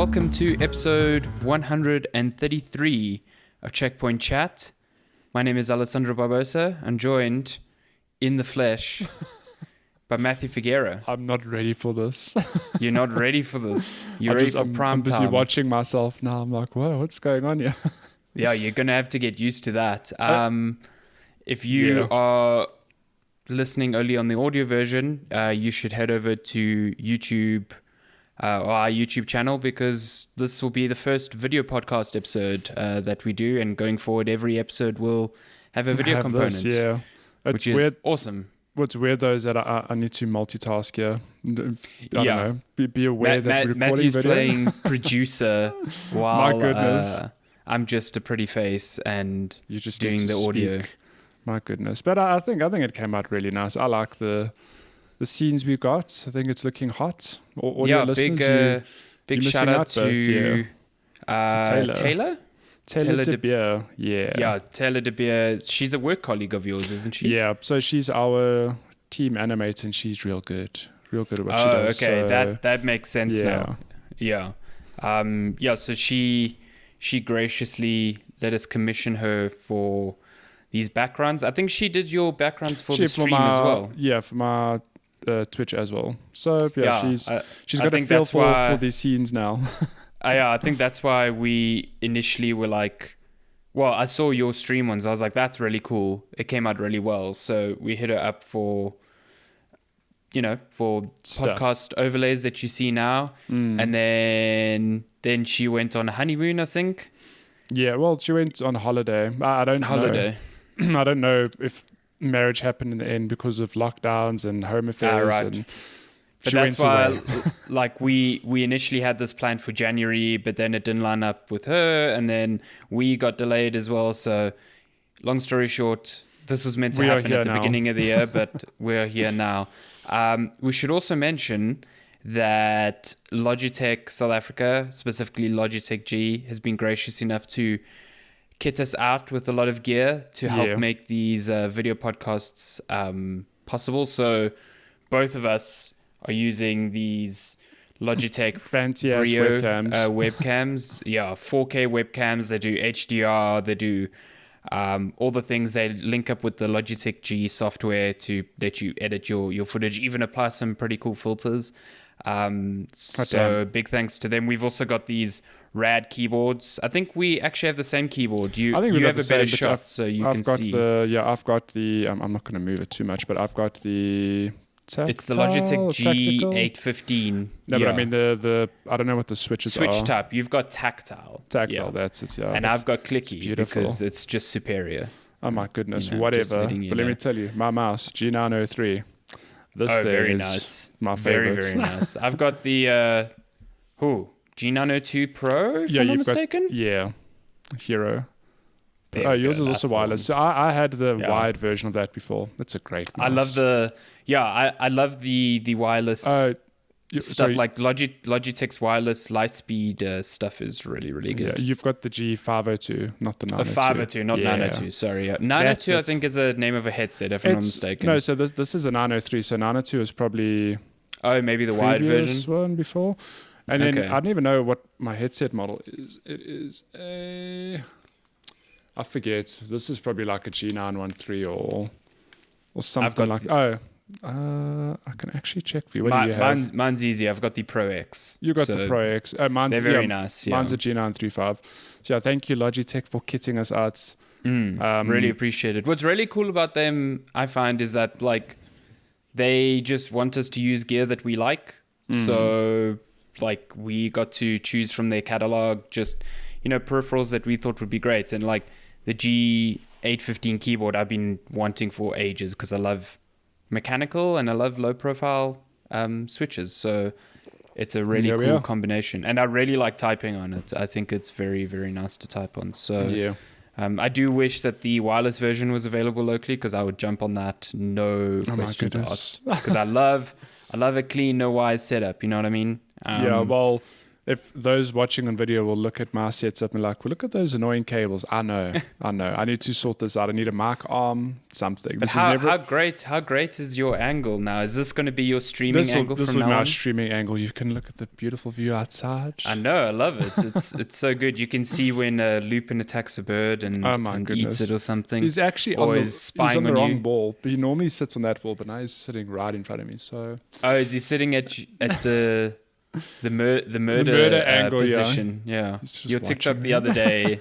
welcome to episode 133 of Checkpoint Chat. My name is Alessandro Barbosa. I'm joined in the flesh by Matthew Figuera. I'm not ready for this. You're not ready for this. You're ready for prime I'm busy time. watching myself now. I'm like, whoa, what's going on here? Yeah, you're going to have to get used to that. If you are listening only on the audio version, you should head over to YouTube or our YouTube channel, because this will be the first video podcast episode that we do, and going forward every episode will have a video component. This, which is weird. Awesome. What's weird though is that I need to multitask here. I don't know. Be aware that we're recording Matthew's video. playing producer while My goodness. I'm just a pretty face and You just doing need to the audio. speak. My goodness. But I think it came out really nice. I like the scenes we got. I think it's looking hot. Audio listeners, big you're shout missing out to Taylor. Taylor De Beer. Yeah, Taylor De Beer. She's a work colleague of yours, isn't she? Yeah, so she's our team animator and she's real good at what she does. Okay, so, that makes sense now. Yeah. So she graciously let us commission her for these backgrounds. I think she did your backgrounds for the stream as well. Yeah, for my Twitch as well. So she's got a feel for these scenes now. I think that's why we initially were like, well, I saw your stream ones. I was like, that's really cool. It came out really well. So we hit her up for podcast overlays that you see now. And then she went on a honeymoon, I think. Yeah, well, she went on holiday. I don't know. I don't know if marriage happened in the end because of lockdowns and home affairs. Right. But that's why, like, we initially had this planned for January, but then it didn't line up with her, and then we got delayed as well. So, long story short, this was meant to happen at the beginning of the year, but we're here now. We should also mention that Logitech South Africa, specifically Logitech G, has been gracious enough to kit us out with a lot of gear to help make these video podcasts possible. So, both of us are using these Logitech fancy Brio webcams. 4K webcams. They do HDR. They do all the things. They link up with the Logitech G software to let you edit your footage, even apply some pretty cool filters. So big thanks to them. We've also got these rad keyboards. I think we actually have the same keyboard. You have a better shot, so you can see. I've got the. I'm not going to move it too much, but I've got the. It's the Logitech G815. No, but I mean the I don't know what the switches are. Switch type. You've got tactile. That's it. Yeah, and I've got clicky because it's just superior. Oh my goodness, whatever. But let me tell you, my mouse G903. This thing very is nice. My favorite. Very nice. I've got the G902 Pro. If I'm not mistaken. Hero. Yours is also wireless. So I had the wired version of that before. That's a great mouse. I love the wireless stuff. Like Logitech's wireless Lightspeed stuff is really, really good. Yeah, you've got the G502, not the 902. 502, not 902, sorry. 902 I think is a name of a headset, if I'm not mistaken. No, so this is a 903, so 902 is probably... Oh, maybe the wired version? One before. And then I don't even know what my headset model is. It is a... I forget. This is probably like a G913 or something like... I can actually check for you. What do you have? Mine's easy. I've got the Pro X. You got the Pro X. They're very nice. Yeah. Mine's a G935. So thank you, Logitech, for kitting us out. Really appreciate it. What's really cool about them, I find, is that like they just want us to use gear that we like. So like we got to choose from their catalog just, peripherals that we thought would be great. And like the G815 keyboard I've been wanting for ages because I love mechanical and I love low profile switches, so it's a really cool combination, and I really like typing on it. I think it's very, very nice to type on. So I do wish that the wireless version was available locally, because I would jump on that, no questions asked, because I love a clean, no wires setup, you know what I mean? if those watching on video will look at my setup and like, well, look at those annoying cables. I know. I need to sort this out. I need a mic arm, something. But how great is your angle now? Is this going to be your streaming angle from now on? This will be my streaming angle. You can look at the beautiful view outside. I know. I love it. It's so good. You can see when Lupin attacks a bird and eats it or something. He's actually on the wrong ball. He normally sits on that ball, but now he's sitting right in front of me. So. Oh, is he sitting at the murder angle position? Yeah. Your TikTok the other day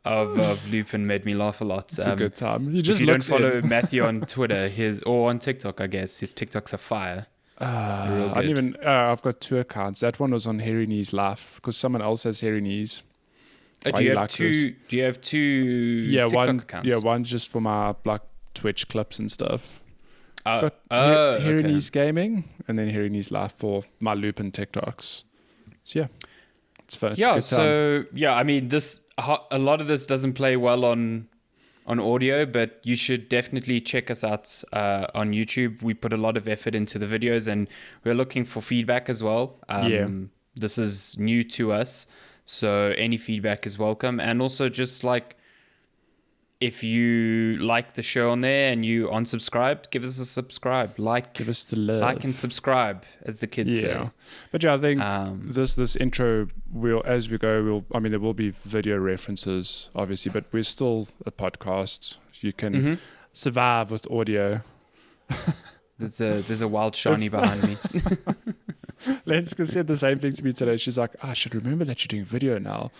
of Lupin made me laugh a lot. It's a good time. If you don't follow Matthew on Twitter, or on TikTok, I guess his TikToks are fire. I've got 2 accounts. That one was on Hairy Knees Life because someone else has Hairy Knees. Do you have two TikTok accounts? Yeah, one just for my like Twitch clips and stuff. Got Hairy Knees Gaming and then Hairy Knees Life for my Lupin TikToks. So yeah, it's fun. It's I mean, a lot of this doesn't play well on audio, but you should definitely check us out on YouTube. We put a lot of effort into the videos, and we're looking for feedback as well. This is new to us, so any feedback is welcome. And also, just like, if you like the show on there and you unsubscribed, give us a subscribe. Give us the love. Like and subscribe, as the kids say. But yeah, I think this intro, as we go, there will be video references, obviously, but we're still a podcast. You can survive with audio. There's a wild shiny behind me. Lenska said the same thing to me today. She's like, I should remember that you're doing video now.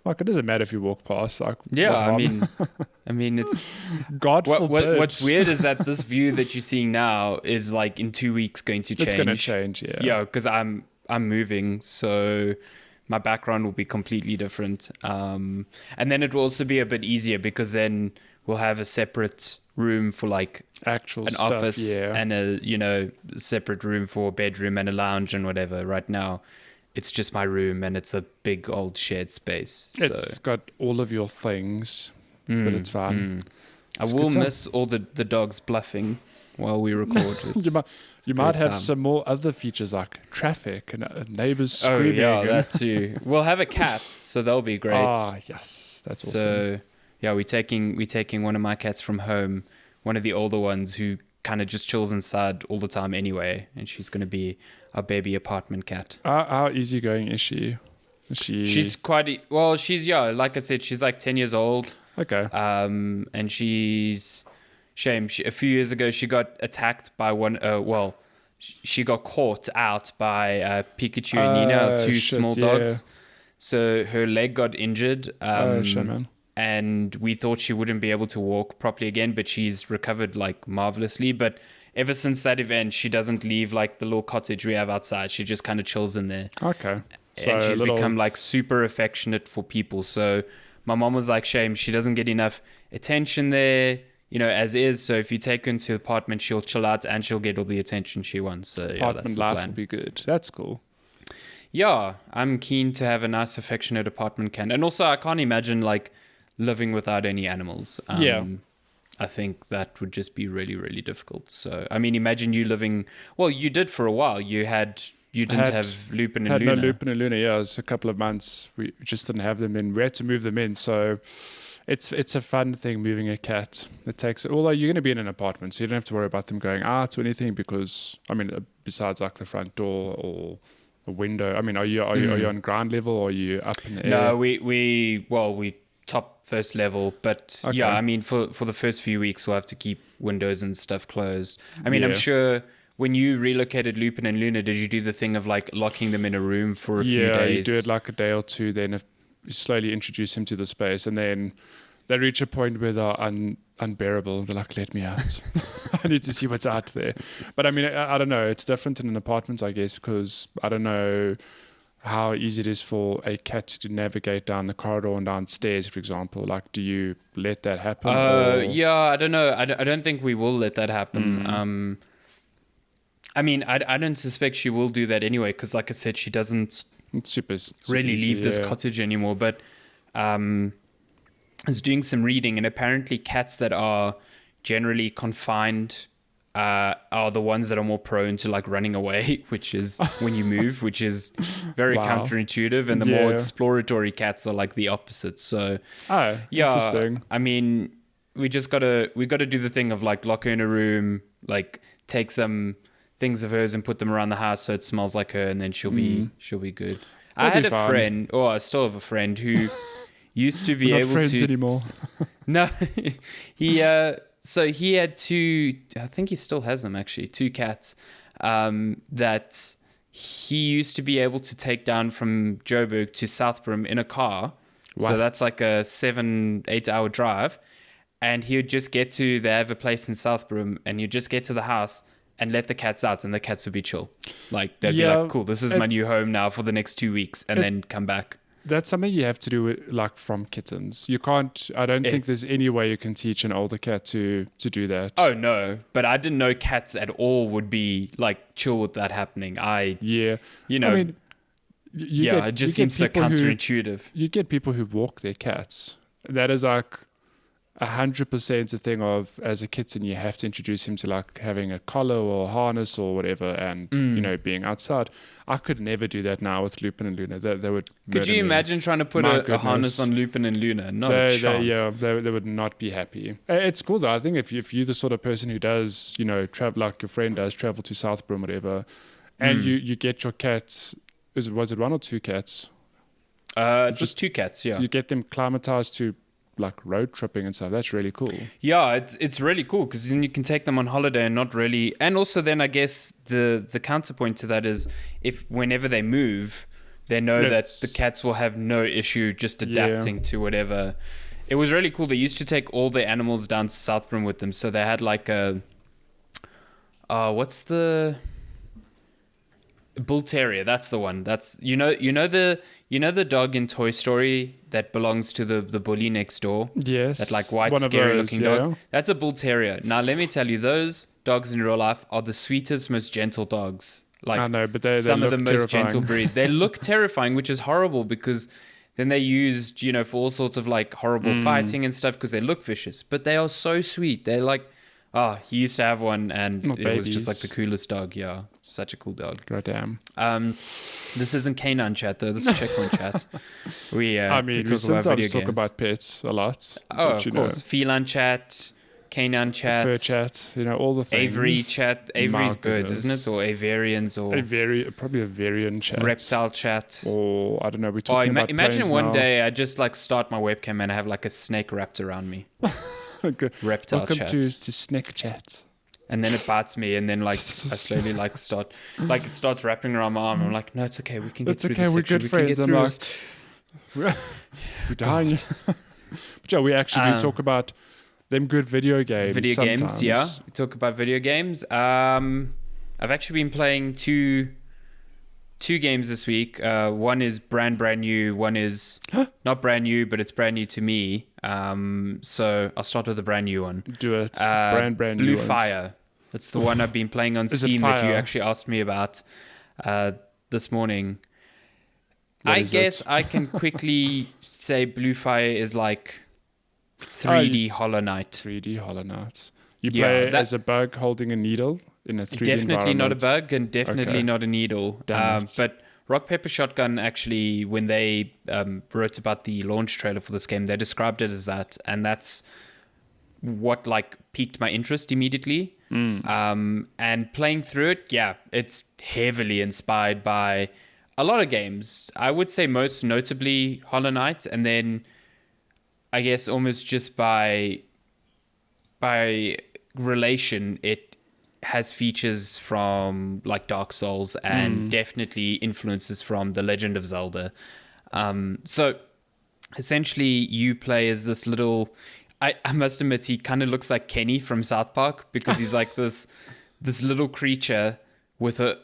Like, it doesn't matter if you walk past. Like, I mean, it's God forbid. What's weird is that this view that you're seeing now is like in 2 weeks going to change. It's going to change, yeah. Yeah, because I'm moving, so my background will be completely different. And then it will also be a bit easier because then we'll have a separate room for like actual an stuff, office and a separate room for a bedroom and a lounge and whatever. Right now, it's just my room, and it's a big old shared space. It's got all of your things, but it's fine. I will miss all the dogs bluffing while we record. You might have some more other features like traffic and neighbors screaming. Oh, yeah, that too. We'll have a cat, so that'll be great. Ah, yes. That's awesome. So, yeah, we're taking one of my cats from home, one of the older ones who kind of just chills inside all the time anyway, and she's going to be our baby apartment cat. How easygoing is she? She's quite she's like I said, she's like 10 years old. Okay. And she's a few years ago she got attacked by one. She got caught out by Pikachu and Nioh, two small dogs. So her leg got injured. Shame, man. And we thought she wouldn't be able to walk properly again, but she's recovered like marvelously. But ever since that event, she doesn't leave like the little cottage we have outside. She just kind of chills in there. Okay. And she's become like super affectionate for people. So my mom was like, shame, she doesn't get enough attention there, as is. So if you take her into the apartment, she'll chill out and she'll get all the attention she wants. So yeah, apartment that's the life plan. Will be good. That's cool. Yeah, I'm keen to have a nice, affectionate apartment cat. And also, I can't imagine like living without any animals. I think that would just be really, really difficult. So, I mean, imagine you living... Well, you did for a while. You didn't have Lupin and Luna. No Lupin and Luna, yeah. It was a couple of months. We just didn't have them in. We had to move them in. So, it's a fun thing, moving a cat. Although you're going to be in an apartment, so you don't have to worry about them going out or anything because, besides like the front door or a window. Are you on ground level or are you up in the air? No, we top first level, but okay. For the first few weeks we'll have to keep windows and stuff closed. I'm sure when you relocated Lupin and Luna, did you do the thing of like locking them in a room for a few days? Yeah, you do it like a day or two, then you slowly introduce them to the space, and then they reach a point where they're unbearable. They're like, let me out. I need to see what's out there. But I don't know, it's different in an apartment, I guess, because I don't know how easy it is for a cat to navigate down the corridor and downstairs, for example. Like, do you let that happen? Yeah, I don't know. I don't think we will let that happen. I don't suspect she will do that anyway, because like I said, she doesn't really leave this cottage anymore. But I was doing some reading, and apparently cats that are generally confined are the ones that are more prone to like running away, which is when you move, which is very counterintuitive, and the more exploratory cats are like the opposite. So interesting. I mean, we gotta do the thing of like lock her in a room, like take some things of hers and put them around the house so it smells like her, and then she'll be good. I had a friend, or I still have a friend who used to be able friends to anymore. No, he so he had two, I think he still has them actually, two cats that he used to be able to take down from Joburg to Southbrim in a car. What? So that's like a 7-8 hour drive. And he would just get to, they have a place in Southbrim, and you'd just get to the house and let the cats out, and the cats would be chill. Like, they'd be like, cool, this is my new home now for the next 2 weeks, and then come back. That's something you have to do with, like, from kittens. You can't, I don't think there's any way you can teach an older cat to do that. Oh, no. But I didn't know cats at all would be, like, chill with that happening. You know. I mean, it just seems so counterintuitive. You get people who walk their cats. That is, like, 100% a thing of, as a kitten, you have to introduce him to like having a collar or a harness or whatever, and you know, being outside. I could never do that now with Lupin and Luna. They would. Could you imagine trying to put a harness on Lupin and Luna? Not a chance. They would not be happy. It's cool though. I think if you're the sort of person who does, you know, travel like your friend does, travel to Southbrim, whatever, and you get your cats. Was it one or two cats? Just two cats. Yeah. You get them climatized to like road tripping and stuff. That's really cool. Yeah, it's really cool because then you can take them on holiday and not really. And also then I guess the counterpoint to that is if whenever they move, they know that the cats will have no issue just adapting to whatever. It was really cool. They used to take all their animals down to Southbrim with them. So they had like a what's the bull terrier? That's the one. That's you know the dog in Toy Story that belongs to the bully next door? Yes. That like white, scary-looking dog? That's a bull terrier. Now, let me tell you, those dogs in real life are the sweetest, most gentle dogs. Like, I know, but they some look of the most gentle breed. They look terrifying, which is horrible because then they're used, you know, for all sorts of like horrible fighting and stuff because they look vicious. But they are so sweet. They're like... he used to have one, and was just like the coolest dog. Yeah, such a cool dog. Goddamn. This isn't canine chat though. This is checkpoint chat. We sometimes talk about pets a lot. Oh, of course. Feline chat, canine chat, fur chat. You know, all the things. Aviary chat. Aviary's birds, isn't it? Or aviarians, or probably aviarian chat. Reptile chat. Or I don't know. We're talking about imagine one day I just like start my webcam and I have like a snake wrapped around me. Reptile Welcome chat. to Snake Chat. And then it bites me, and then like I slowly like start like it starts wrapping around my arm. I'm like, no, it's okay. We can get through this section. We're good friends. I'm like, we're dying. But yeah, we actually do talk about them good video games. Sometimes. Yeah. We talk about video games. I've actually been playing two games this week. One is brand new. One is not brand new, but it's brand new to me. So I'll start with the brand new one. Do it. Brand new. Blue Fire. That's the one I've been playing on Steam that you actually asked me about this morning. I guess I can quickly say Blue Fire is like 3D Hollow Knight. 3D Hollow Knight. You play as a bug holding a needle in a 3D definitely not a bug and definitely not a needle. But Rock Paper Shotgun actually, when they wrote about the launch trailer for this game, they described it as that, and that's what like piqued my interest immediately. And playing through it, it's heavily inspired by a lot of games. I would say most notably Hollow Knight, and then I guess almost just by relation, it has features from like Dark Souls and definitely influences from The Legend of Zelda. So essentially you play as this little, I must admit, he kind of looks like Kenny from South Park because he's like this little creature with a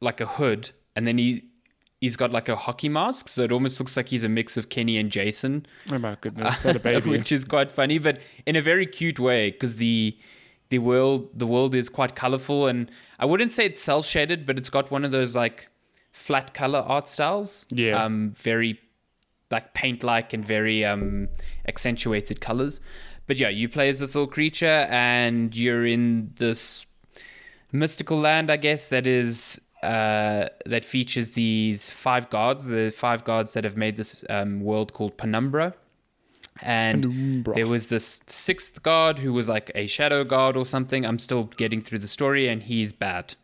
hood, and then he's got like a hockey mask, so it almost looks like he's a mix of Kenny and Jason. Oh my goodness, what a baby. Which is quite funny, but in a very cute way, because the world is quite colorful, and I wouldn't say it's cel shaded, but it's got one of those like flat color art styles. Yeah. Very like paint like and very accentuated colors. But yeah, you play as this little creature, and you're in this mystical land, I guess, that is that features these 5 gods, the 5 gods that have made this world called Penumbra. And there was this 6th god who was like a shadow god or something. I'm still getting through the story, and he's bad.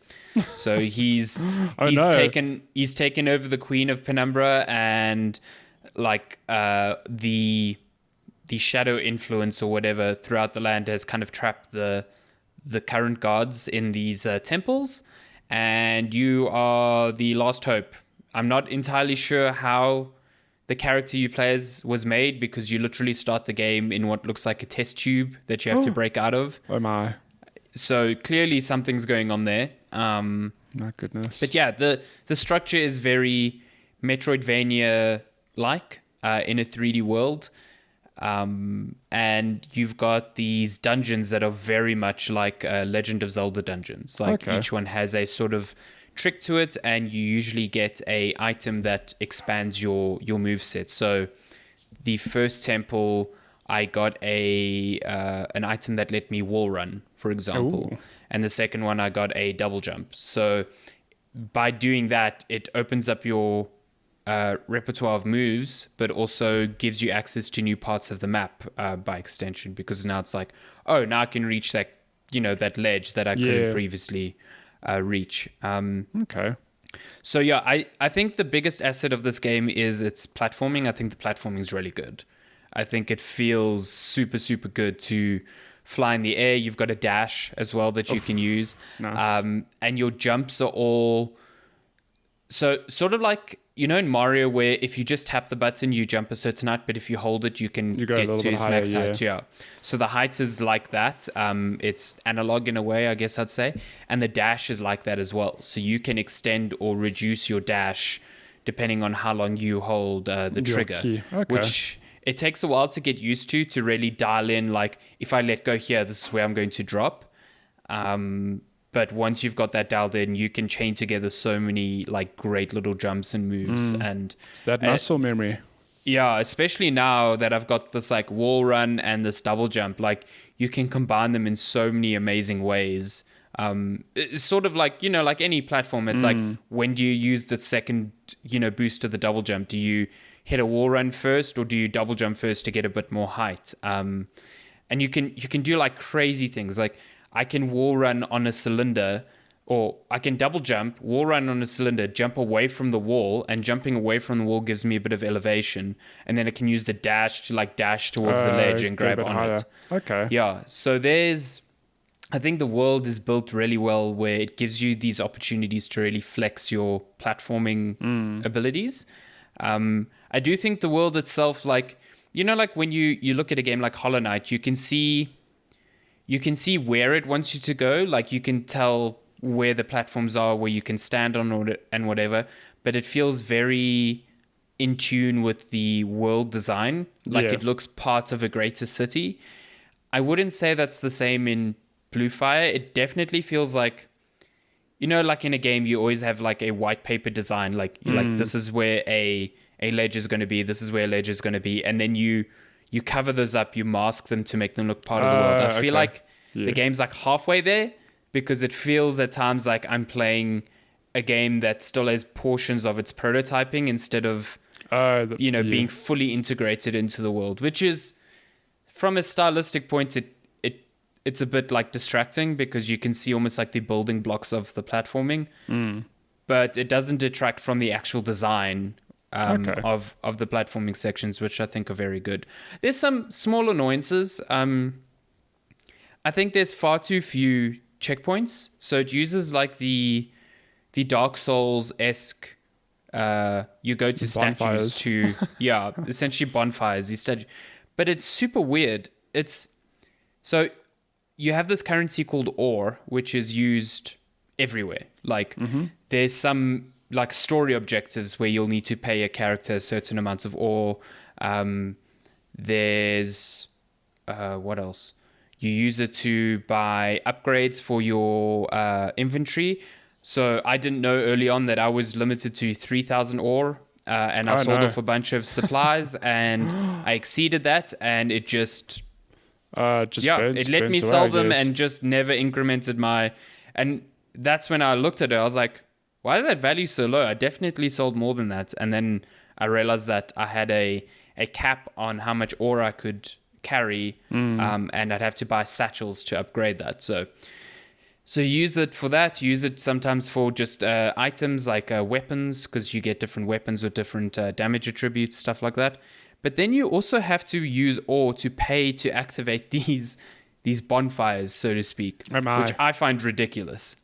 So he's taken over the Queen of Penumbra, and like the shadow influence or whatever throughout the land has kind of trapped the current gods in these temples, and you are the last hope. I'm not entirely sure how the character you play as was made, because you literally start the game in what looks like a test tube that you have to break out of. Oh my. So clearly something's going on there. My goodness. But yeah, the structure is very Metroidvania-like in a 3D world. And you've got these dungeons that are very much like Legend of Zelda dungeons. Like each one has a sort of trick to it, and you usually get a item that expands your moveset. So the first temple, I got an item that let me wall run, for example. Ooh. And the second one, I got a double jump. So by doing that, it opens up your repertoire of moves, but also gives you access to new parts of the map by extension, because now it's like, oh, now I can reach that, that ledge that I couldn't previously reach. Okay. So yeah, I think the biggest asset of this game is its platforming. I think the platforming is really good. I think it feels super, super good to fly in the air. You've got a dash as well that you can use. Nice. And your jumps are all... So sort of like, in Mario, where if you just tap the button, you jump a certain height, but if you hold it, you can get to its max height. Yeah. So the height is like that. It's analog in a way, I guess I'd say. And the dash is like that as well. So you can extend or reduce your dash depending on how long you hold the trigger. Okay. Which it takes a while to get used to really dial in, like, if I let go here, this is where I'm going to drop. But once you've got that dialed in, you can chain together so many like great little jumps and moves. And it's that muscle memory. Yeah, especially now that I've got this like wall run and this double jump, like you can combine them in so many amazing ways. It's sort of like, like any platform, it's like, when do you use the second, boost of the double jump? Do you hit a wall run first, or do you double jump first to get a bit more height? And you can do like crazy things. Like, I can wall run on a cylinder, or I can double jump, wall run on a cylinder, jump away from the wall, and jumping away from the wall gives me a bit of elevation. And then I can use the dash to like dash towards the ledge and grab on it. Okay. Yeah. So I think the world is built really well, where it gives you these opportunities to really flex your platforming abilities. I do think the world itself, like, like when you look at a game like Hollow Knight, you can see where it wants you to go. Like, you can tell where the platforms are, where you can stand on and whatever. But it feels very in tune with the world design. Like, it looks part of a greater city. I wouldn't say that's the same in Blue Fire. It definitely feels like, like in a game, you always have like a white paper design. Like, like this is where a ledge is going to be. This is where a ledge is going to be. And then you cover those up, you mask them to make them look part of the world. I feel like the game's like halfway there, because it feels at times like I'm playing a game that still has portions of its prototyping instead of, being fully integrated into the world, which is, from a stylistic point, it's a bit like distracting, because you can see almost like the building blocks of the platforming, but it doesn't detract from the actual design of the platforming sections, which I think are very good. There's some small annoyances. I think there's far too few checkpoints, so it uses like the Dark Souls-esque, you go to bonfires. statues to essentially bonfires, but it's super weird. So you have this currency called ore, which is used everywhere. Like, there's some like story objectives where you'll need to pay a character a certain amount of ore. There's what else? You use it to buy upgrades for your inventory. So I didn't know early on that I was limited to 3,000 ore, and I sold off a bunch of supplies, and I exceeded that, and it it let me sell them and just never incremented my. And that's when I looked at it. I was like, why is that value so low? I definitely sold more than that. And then I realized that I had a cap on how much ore I could carry, and I'd have to buy satchels to upgrade that. So use it for that. Use it sometimes for just items like weapons, because you get different weapons with different damage attributes, stuff like that. But then you also have to use ore to pay to activate these bonfires, so to speak, which I find ridiculous.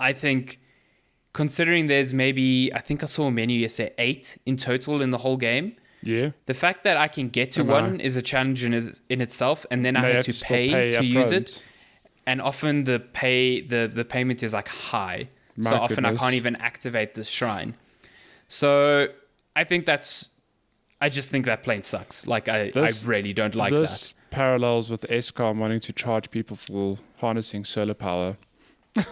I think, considering there's maybe, I think I saw a menu yesterday, 8 in total in the whole game. Yeah. The fact that I can get to one is a challenge in itself, and then I have to pay to use it. And often the payment is like high. So often I can't even activate the shrine. So I just think that plain sucks. Like I really don't like that. This parallels with ESCOM wanting to charge people for harnessing solar power.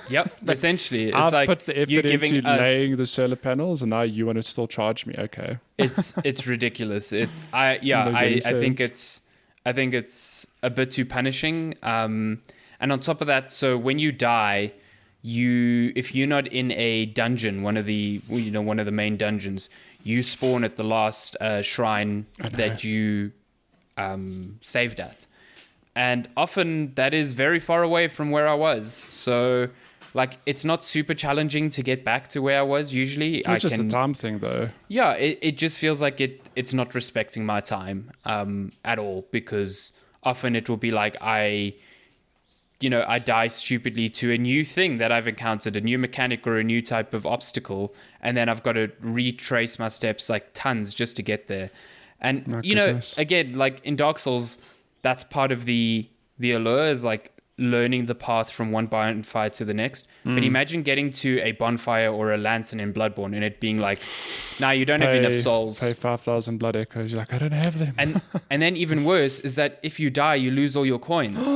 Yep, essentially. It's I've like put the effort into laying the solar panels, and now you want to still charge me. Okay. It's ridiculous. I think it's a bit too punishing. And on top of that, so when you die, if you're not in a dungeon, one of the main dungeons, you spawn at the last shrine that you saved at. And often that is very far away from where I was. So, like, it's not super challenging to get back to where I was usually. It's just a time thing, though. Yeah, it just feels like it's not respecting my time at all, because often it will be like I die stupidly to a new thing that I've encountered, a new mechanic or a new type of obstacle, and then I've got to retrace my steps like tons just to get there. And, again, like in Dark Souls, that's part of the allure, is like learning the path from one bonfire to the next. But imagine getting to a bonfire or a lantern in Bloodborne and it being like, nah, you don't have enough souls. Pay 5,000 blood echoes. You're like, I don't have them. And then even worse is that if you die, you lose all your coins.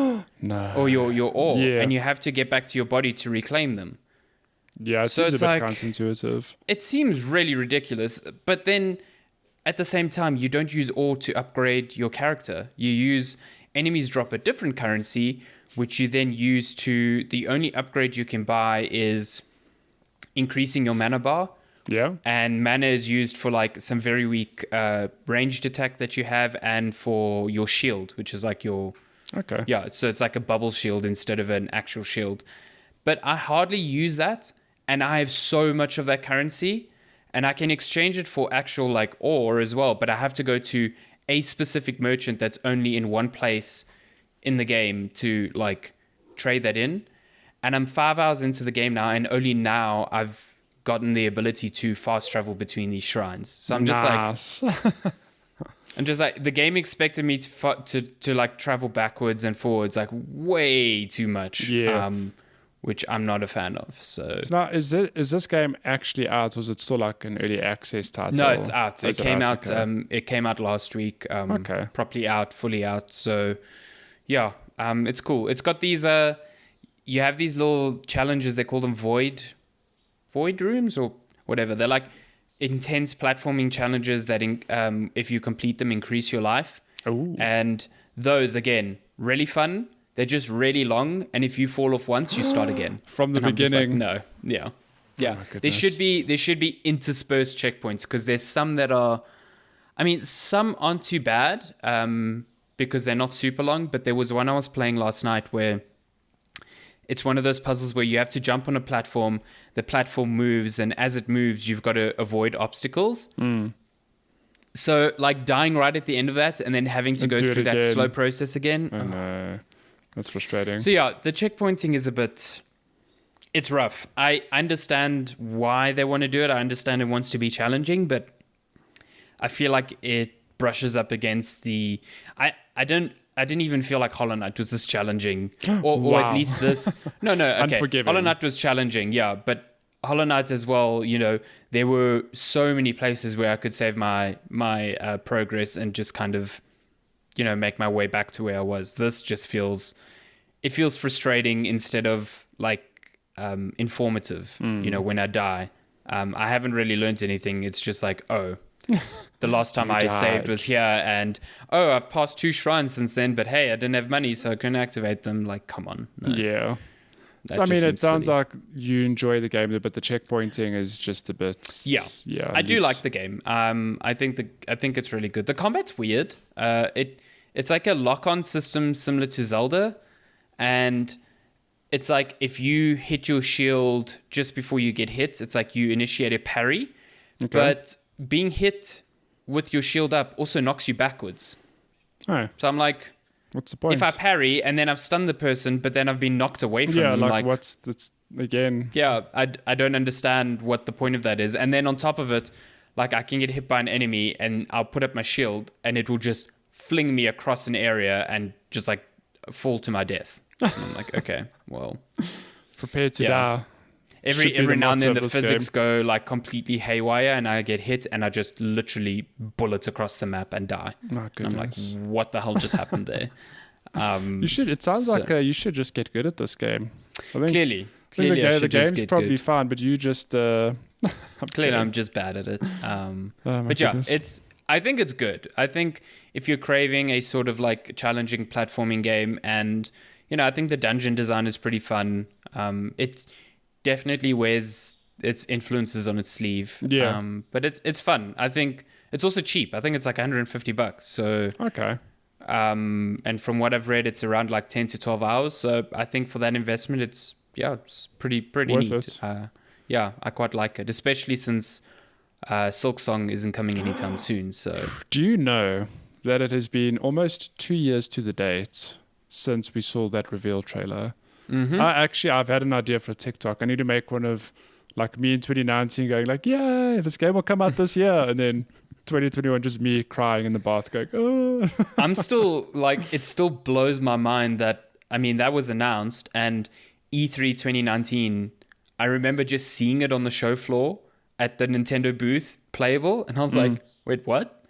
No. Or your ore. Yeah. And you have to get back to your body to reclaim them. Yeah, it seems a bit counterintuitive. It seems really ridiculous. But then at the same time, you don't use ore to upgrade your character. You use enemies drop a different currency, which you then use to, the only upgrade you can buy is increasing your mana bar. Yeah. And mana is used for like some very weak ranged attack that you have, and for your shield, which is like your... Okay. Yeah, so it's like a bubble shield instead of an actual shield. But I hardly use that, and I have so much of that currency, and I can exchange it for actual like ore as well, but I have to go to a specific merchant that's only in one place in the game to like trade that in. And I'm 5 hours into the game now, and only now I've gotten the ability to fast travel between these shrines. So I'm just like the game expected me to like travel backwards and forwards like way too much. Yeah. Which I'm not a fan of. So now, is this game actually out, or is it still like an early access title? No, it's out. It came out. Okay. It came out last week. Okay. Properly out, fully out. So, yeah, it's cool. It's got these. You have these little challenges. They call them void rooms or whatever. They're like intense platforming challenges that, if you complete them, increase your life. Ooh. And those again, really fun. They're just really long, and if you fall off once, you start again from the beginning. Like, no, yeah. Oh, there should be interspersed checkpoints, because there's some that are, I mean, some aren't too bad because they're not super long. But there was one I was playing last night where it's one of those puzzles where you have to jump on a platform. The platform moves, and as it moves, you've got to avoid obstacles. So, like dying right at the end of that, and then having to go through that slow process again. Oh no. That's frustrating. So yeah, the checkpointing is it's rough. I understand why they want to do it. I understand it wants to be challenging, but I feel like it brushes up against I didn't even feel like Hollow Knight was this challenging, or at least this. No, okay. Unforgiving. Hollow Knight was challenging, yeah, but Hollow Knight as well. There were so many places where I could save my progress and just kind of, make my way back to where I was. This just feels frustrating instead of like informative. When I die, I haven't really learned anything. It's just like, oh, the last time I saved was here, and I've passed 2 shrines since then, but hey, I didn't have money, so I couldn't activate them. Like, come on. No. Yeah. So, I mean, it sounds like you enjoy the game, but the checkpointing is just a bit. Yeah. I do like the game. I think it's really good. The combat's weird. It's like a lock-on system similar to Zelda, and it's like if you hit your shield just before you get hit, it's like you initiate a parry. Okay. But being hit with your shield up also knocks you backwards. Oh. So I'm like, what's the point? If I parry and then I've stunned the person, but then I've been knocked away from them. Yeah, like what's that's again? Yeah, I don't understand what the point of that is. And then on top of it, like I can get hit by an enemy and I'll put up my shield and it will just fling me across an area and just like fall to my death. And I'm like, okay, well, prepare to die. Every now and then the physics go like completely haywire and I get hit and I just literally bullet across the map and die. My goodness. I'm like, what the hell just happened there? You should. It sounds like you should just get good at this game. I think, clearly the game's probably fun, but you just. Clearly, I'm just bad at it. But yeah, I think it's good. I think if you're craving a sort of like challenging platforming game, and I think the dungeon design is pretty fun. It definitely wears its influences on its sleeve. Yeah. But it's fun. I think it's also cheap. I think it's like $150. So okay. And from what I've read, it's around like 10 to 12 hours. So I think for that investment, it's pretty worth neat. Yeah, I quite like it, especially since Silksong isn't coming anytime soon. So do you know that it has been almost 2 years to the date since we saw that reveal trailer? Mm-hmm. I've had an idea for TikTok. I need to make one of like me in 2019 going like, "Yay, this game will come out this year," and then 2021 just me crying in the bath going, "Oh." I'm still like, it still blows my mind that that was announced, and E3 2019. I remember just seeing it on the show floor at the Nintendo booth, playable, and I was like, "Wait, what?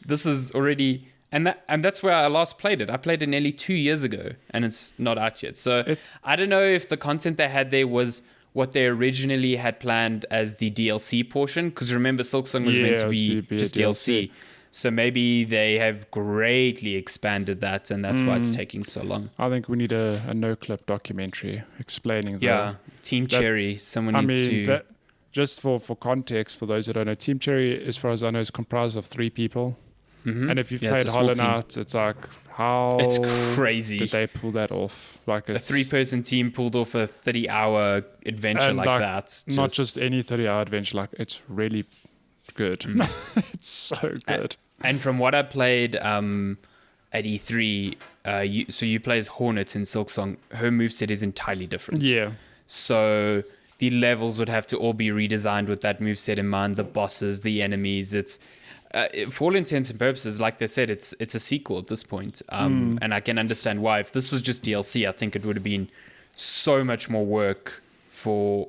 This is already." And that's where I last played it. I played it nearly 2 years ago, and it's not out yet. So I don't know if the content they had there was what they originally had planned as the DLC portion. Because remember, Silksong was meant to be just DLC. So maybe they have greatly expanded that, and that's why it's taking so long. I think we need a no-clip documentary explaining that. Yeah, Team Cherry. Someone needs to... Just for context, for those who don't know, Team Cherry, as far as I know, is comprised of 3 people. Mm-hmm. And if you've played Hollow Knight, it's like, how it's crazy. Did they pull that off? Like a 3-person team pulled off a 30-hour adventure like that. Not just any 30-hour adventure. Like, it's really good. It's so good. And from what I played at E3, you play as Hornet in Silksong. Her moveset is entirely different. Yeah. So the levels would have to all be redesigned with that moveset in mind. The bosses, the enemies. It's for all intents and purposes, like they said, it's a sequel at this point. And I can understand why. If this was just DLC, I think it would have been so much more work for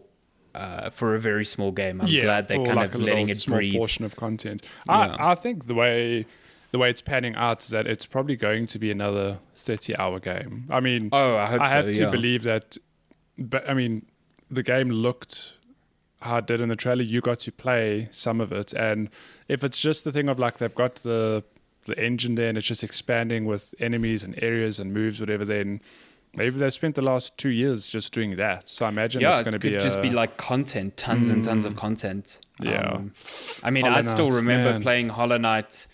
a very small game. I'm glad they're kind of letting it breathe. Small portion of content. I think the way it's panning out is that it's probably going to be another 30-hour game. I mean, I hope I have to believe that. But I mean, the game looked how it did in the trailer. You got to play some of it, and if it's just the thing of like they've got the engine there and it's just expanding with enemies and areas and moves, whatever, then maybe they spent the last 2 years just doing that. So I imagine it's going to be just be like content, tons and tons of content. Yeah. I still remember playing Hollow Knight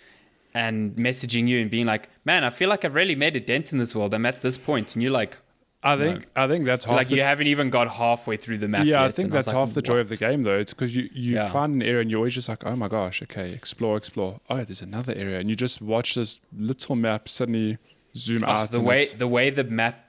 and messaging you and being like, "Man, I feel like I've really made a dent in this world. I'm at this point," and you're like, I think that's half like you haven't even got halfway through the map yet. Yeah, I think that's half the joy of the game, though. It's because you find an area and you're always just like, oh my gosh, okay, explore. Oh, there's another area, and you just watch this little map suddenly zoom out. The way the map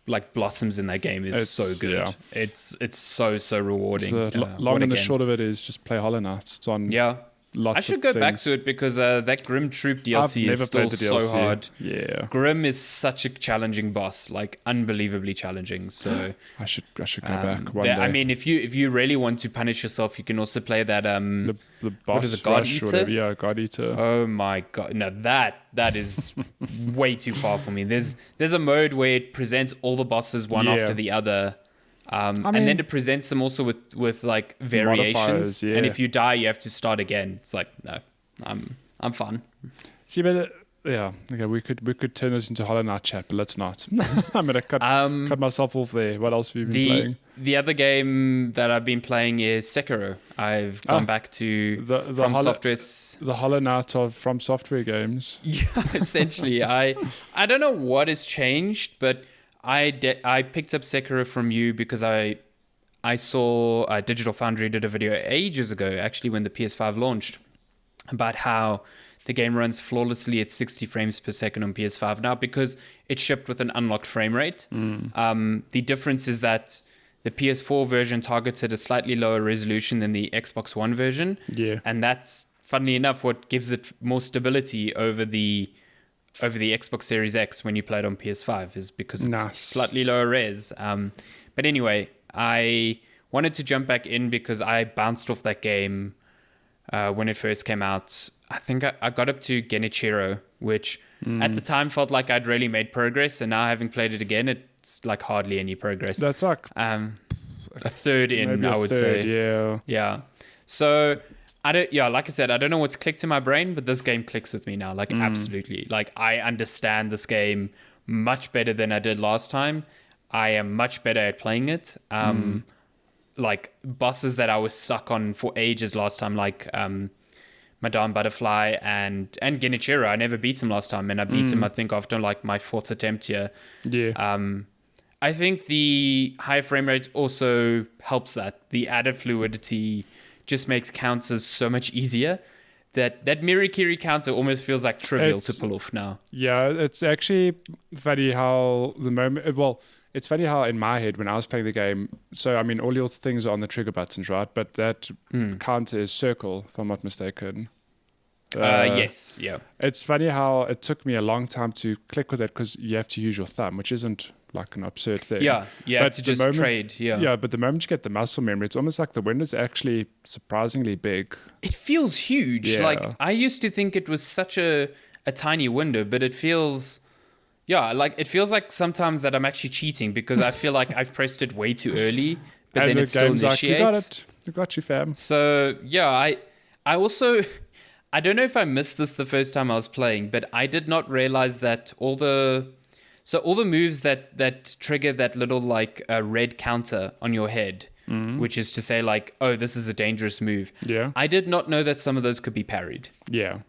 like blossoms in that game is so good. Yeah. It's so rewarding. Long and the short of it is just play Hollow Knight. It's on. Yeah. I should go back to it because that Grim Troop DLC is still so hard. Yeah, Grim is such a challenging boss, like unbelievably challenging. So I should go back one day. I mean, if you really want to punish yourself, you can also play that the boss what is it, God Eater? Yeah, God Eater. Oh my god, no, that is way too far for me. There's a mode where it presents all the bosses one after the other. And then it presents them also with like variations, and if you die, you have to start again. It's like, no, I'm fine. See, but Yeah, okay, we could turn this into Hollow Knight chat, but let's not. I'm gonna cut myself off there. What else have you been playing? The other game that I've been playing is Sekiro. I've gone back to From Software's... The Hollow Knight of From Software games. Yeah, essentially. I don't know what has changed, but I picked up Sekiro from you because I saw Digital Foundry did a video ages ago, actually when the PS5 launched, about how the game runs flawlessly at 60 frames per second on PS5 now because it shipped with an unlocked frame rate. The difference is that the PS4 version targeted a slightly lower resolution than the Xbox One version. Yeah. And that's, funnily enough, what gives it more stability over the Xbox Series X when you play it on PS5 is because it's slightly lower res. But anyway, I wanted to jump back in because I bounced off that game when it first came out. I think I got up to Genichiro, which at the time felt like I'd really made progress, and now having played it again, it's like hardly any progress. That's like a third in, I would say. Yeah. So like I said, I don't know what's clicked in my brain, but this game clicks with me now. Like absolutely. Like I understand this game much better than I did last time. I am much better at playing it. Like bosses that I was stuck on for ages last time, like Madame Butterfly and Genichiro. I never beat him last time, and I beat him, I think, after like my fourth attempt here. Yeah. I think the high frame rate also helps that. The added fluidity just makes counters so much easier. That Mirikiri counter almost feels like trivial to pull off now. Yeah, it's actually funny how it's funny how in my head when I was playing the game, so I mean all your things are on the trigger buttons, right? But that counter is circle, if I'm not mistaken. Yes, yeah. It's funny how it took me a long time to click with it because you have to use your thumb, which isn't like an absurd thing. Yeah, you have to just trade, yeah. Yeah, but the moment you get the muscle memory, it's almost like the window's actually surprisingly big. It feels huge. Yeah. Like, I used to think it was such a tiny window, but it feels... Yeah, like it feels like sometimes that I'm actually cheating because I feel like I've pressed it way too early, but and then it still initiates. Like, you got it. You got you, fam. So, yeah, I also... I don't know if I missed this the first time I was playing, but I did not realize that all the moves that trigger that little like red counter on your head, which is to say like, oh, this is a dangerous move. Yeah. I did not know that some of those could be parried. Yeah.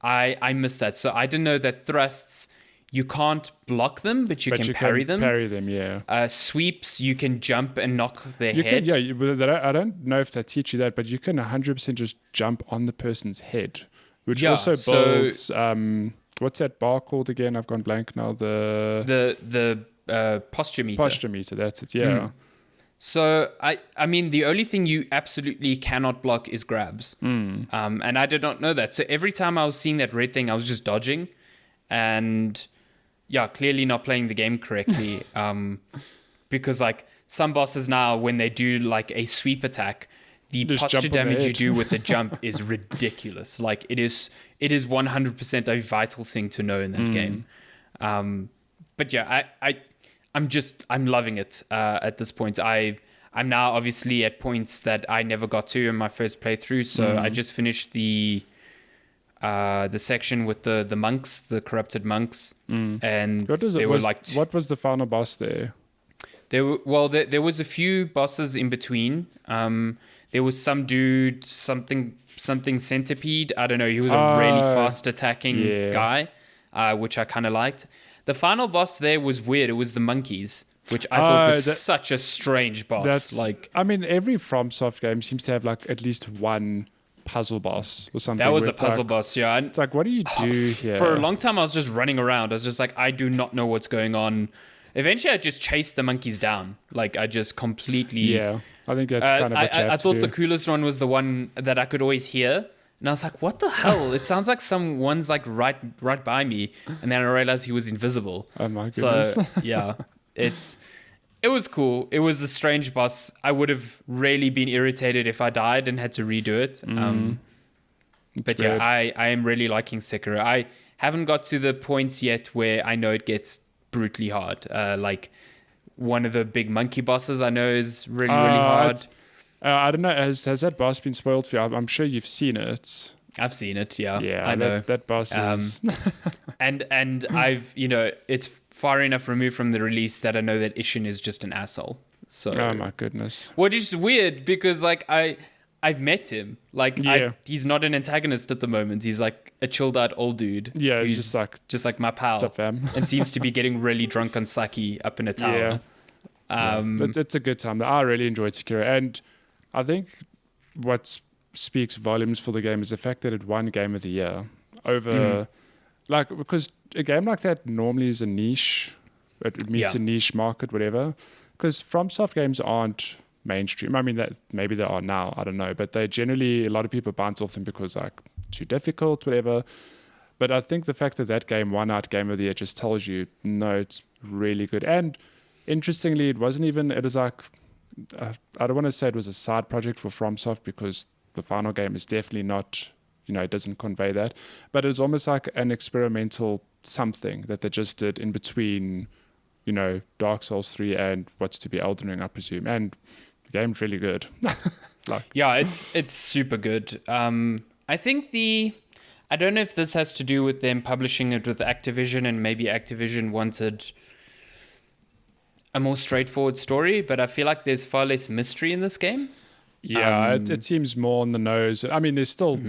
I missed that. So I didn't know that thrusts, you can't block them, but you can parry them. Parry them, yeah. Sweeps, you can jump and knock their head. I don't know if they teach you that, but you can 100% just jump on the person's head, which also builds... what's that bar called again? I've gone blank now. The posture meter. Posture meter, that's it, yeah. So, I mean, the only thing you absolutely cannot block is grabs. And I did not know that. So every time I was seeing that red thing, I was just dodging. And... yeah, clearly not playing the game correctly. Because like some bosses now, when they do like a sweep attack, the posture damage you do with the jump is ridiculous. Like it is 100% a vital thing to know in that game. But yeah, I'm loving it at this point. I'm now obviously at points that I never got to in my first playthrough. So I just finished the section with the monks, the corrupted monks, and what was the final boss there? There was a few bosses in between. There was some dude, something centipede. I don't know. He was a really fast attacking guy, which I kind of liked. The final boss there was weird. It was the monkeys, which I thought was such a strange boss. I mean, every FromSoft game seems to have like at least one puzzle boss or something. That was a puzzle boss, yeah. It's like, what do you do here? For a long time, I was just running around. I was just like, I do not know what's going on. Eventually, I just chased the monkeys down. Like, I just completely... Yeah, I think that's kind of what you have I thought to the coolest one was the one that I could always hear. And I was like, what the hell? It sounds like someone's like right by me. And then I realized he was invisible. Oh my goodness. So, yeah, it was cool. It was a strange boss. I would have really been irritated if I died and had to redo it. But yeah, I am really liking Sekiro. I haven't got to the points yet where I know it gets brutally hard. Like one of the big monkey bosses I know is really hard. I don't know. Has that boss been spoiled for you? I'm sure you've seen it. I've seen it. Yeah, Yeah, I know. that boss is. And I've, it's far enough removed from the release that I know that Ishin is just an asshole. So, Oh my goodness. what is weird because like I've met him. Like he's not an antagonist at the moment. He's like a chilled out old dude. Yeah, who's just like my pal. What's up, fam? And seems to be getting really drunk on sake up in a tower. It's a good time. I really enjoyed Sekiro, and I think what speaks volumes for the game is the fact that it won Game of the Year over, because a game like that normally is a niche. It meets a niche market, whatever. Because FromSoft games aren't mainstream. I mean, that maybe they are now. I don't know, but they generally, a lot of people bounce off them because like too difficult, whatever. But I think the fact that that game won out Game of the Year just tells you, no, it's really good. And interestingly, it was like, I don't want to say it was a side project for FromSoft because the final game is definitely not, it doesn't convey that. But it's almost like an experimental something that they just did in between, Dark Souls 3 and what's to be Elden Ring, I presume. And the game's really good. It's super good. I think I don't know if this has to do with them publishing it with Activision and maybe Activision wanted a more straightforward story, but I feel like there's far less mystery in this game. Yeah, it seems more on the nose. I mean, there's still,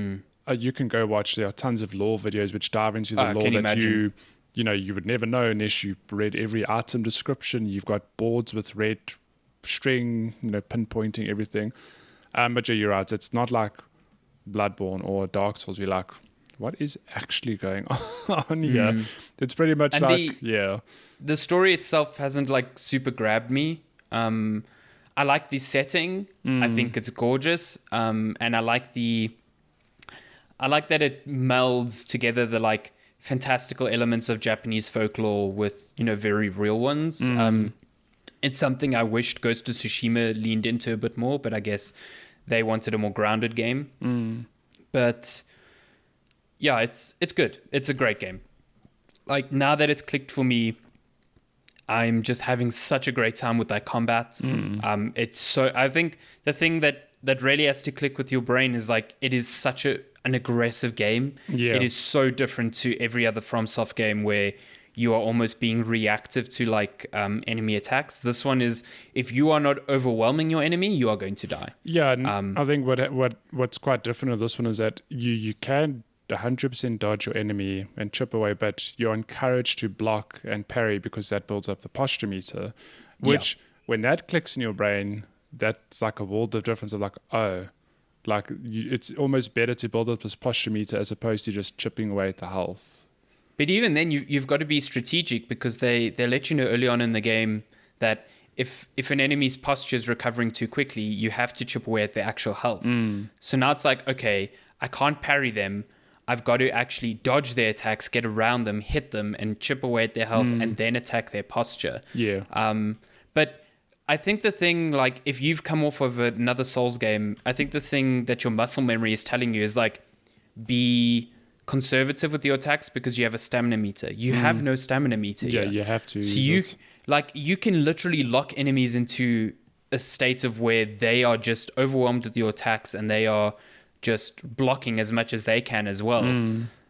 you can go watch, there are tons of lore videos which dive into the lore that you would never know unless you read every item description. You've got boards with red string, pinpointing everything. But you're right, it's not like Bloodborne or Dark Souls. You're like, what is actually going on here? It's pretty much the story itself hasn't like super grabbed me. I like the setting. I think it's gorgeous. And I like that it melds together the like fantastical elements of Japanese folklore with, very real ones. It's something I wished Ghost of Tsushima leaned into a bit more, but I guess they wanted a more grounded game. But yeah, it's good. It's a great game. Like now that it's clicked for me, I'm just having such a great time with that combat. I think the thing that really has to click with your brain is like it is such an aggressive game. It is so different to every other FromSoft game where you are almost being reactive to like enemy attacks. This one is, if you are not overwhelming your enemy, you are going to die. Yeah, and I think what's quite different with this one is that you can 100% dodge your enemy and chip away, but you're encouraged to block and parry because that builds up the posture meter, which when that clicks in your brain, that's like a world of difference of like, it's almost better to build up this posture meter as opposed to just chipping away at the health. But even then, you've got to be strategic because they let you know early on in the game that if an enemy's posture is recovering too quickly, you have to chip away at the actual health. So now it's like, okay, I can't parry them. I've got to actually dodge their attacks, get around them, hit them, and chip away at their health, and then attack their posture. But I think the thing, like, if you've come off of another Souls game, I think the thing that your muscle memory is telling you is, like, be conservative with your attacks because you have a stamina meter. You have no stamina meter. Yeah, you have to. So you can literally lock enemies into a state of where they are just overwhelmed with your attacks and they are just blocking as much as they can as well.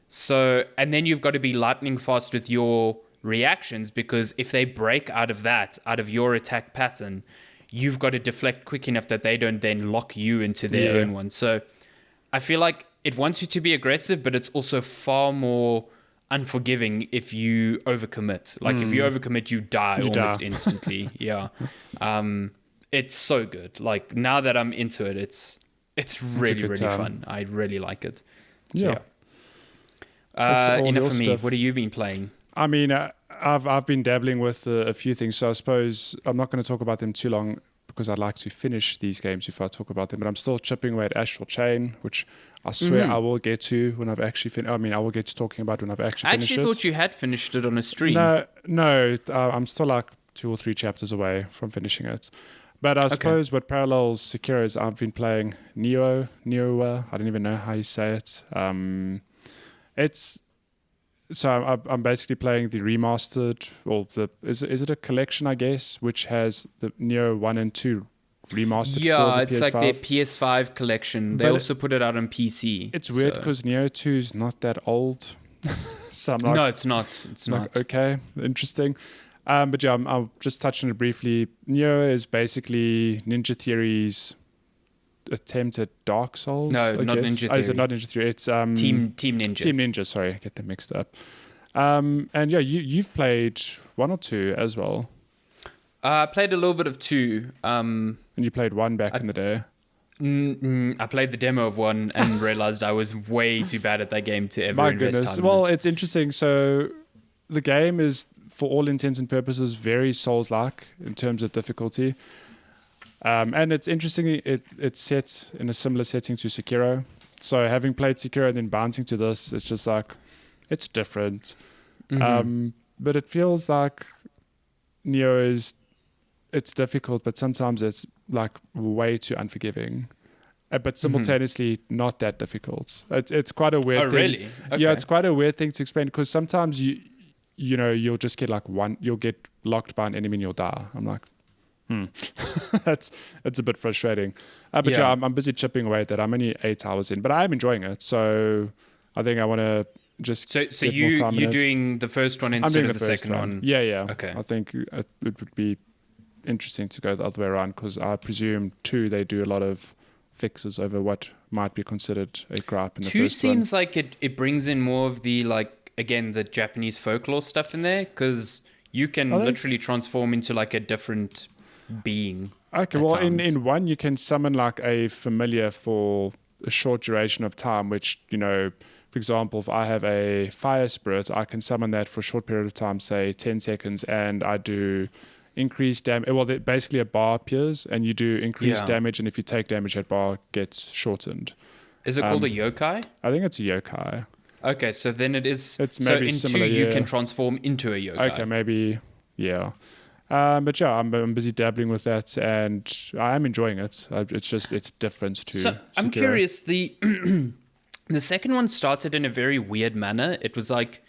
So, and then you've got to be lightning fast with your reactions because if they break out of your attack pattern, you've got to deflect quick enough that they don't then lock you into their own one. So I feel like it wants you to be aggressive, but it's also far more unforgiving if you overcommit. Like if you overcommit, you die almost instantly. It's so good. Like now that I'm into it, it's really, really fun. I really like it. So, enough for me. What have you been playing? I mean, I've been dabbling with a few things. So I suppose I'm not going to talk about them too long because I'd like to finish these games before I talk about them. But I'm still chipping away at Astral Chain, which I swear I will get to when I've actually finished. I mean, I will get to talking about when I've actually finished it. I actually thought you had finished it on a stream. No, I'm still like 2 or 3 chapters away from finishing it. But I suppose what parallels Sekiro is I've been playing Nioh. I don't even know how you say it. I'm basically playing the remastered, or is it a collection, I guess, which has the Nioh 1 and 2 remastered for Yeah, the it's PS5. like their PS5 collection. They also put it out on PC. It's weird because Nioh 2 is not that old. So I'm like, no, it's not. It's not. Like, okay, interesting. But yeah, I'll just touch on it briefly. Nioh is basically Ninja Theory's attempt at Dark Souls. No, not Ninja Theory. Is it not Ninja Theory? It's Team Ninja. Team Ninja. Sorry, I get them mixed up. And yeah, you've played 1 or 2 as well. I played a little bit of 2. And you played 1 back in the day. I played the demo of 1 and realized I was way too bad at that game to ever invest time in Well, it. it's interesting. So the game is, for all intents and purposes, very Souls-like in terms of difficulty. And it's interesting, it's set in a similar setting to Sekiro. So having played Sekiro and then bouncing to this, it's just like, it's different. But it feels like Nioh it's difficult, but sometimes it's like way too unforgiving. But simultaneously not that difficult. It's quite a weird thing. Oh, really? Okay. Yeah, it's quite a weird thing to explain because sometimes you'll just get you'll get locked by an enemy and you'll die. I'm like, it's a bit frustrating. But yeah, I'm busy chipping away at that. I'm only 8 hours in, but I'm enjoying it. So I think I want to just So you're doing the first one instead of the second one? Yeah. Okay. I think it would be interesting to go the other way around because I presume 2 they do a lot of fixes over what might be considered a gripe in the 2 first seems like it brings in more of the the Japanese folklore stuff in there because you can literally transform into like a different being. Okay, well in 1 you can summon like a familiar for a short duration of time, which for example, if I have a fire spirit, I can summon that for a short period of time, say 10 seconds, and I do increased damage. Well, basically a bar appears, and you do increased damage, and if you take damage, that bar gets shortened. Is it called a yokai? I think it's a yokai. Okay, so then it's maybe in similar, 2 you can transform into a yokai. Okay, maybe, yeah. But yeah, I'm busy dabbling with that, and I am enjoying it. It's different to So Sekiro. I'm curious, the second one started in a very weird manner. It was like,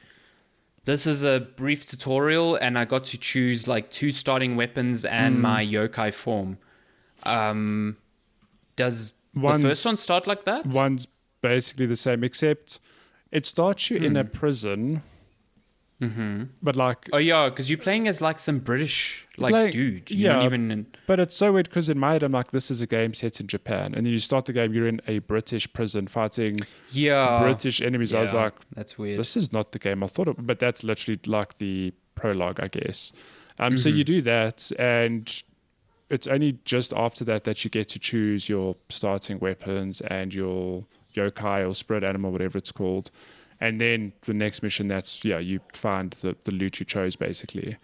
this is a brief tutorial, and I got to choose like 2 starting weapons and my yokai form. Does the first one start like that? One's basically the same, except it starts you in a prison. But like, oh yeah, because you're playing as like some British dude. But it's so weird because in my head I'm like, this is a game set in Japan, and then you start the game, you're in a British prison fighting British enemies. I was like, that's weird. This is not the game I thought of. But that's literally like the prologue, I guess. So you do that, and it's only just after that you get to choose your starting weapons and your yokai or spirit animal, whatever it's called. And then the next mission, you find the loot you chose, basically.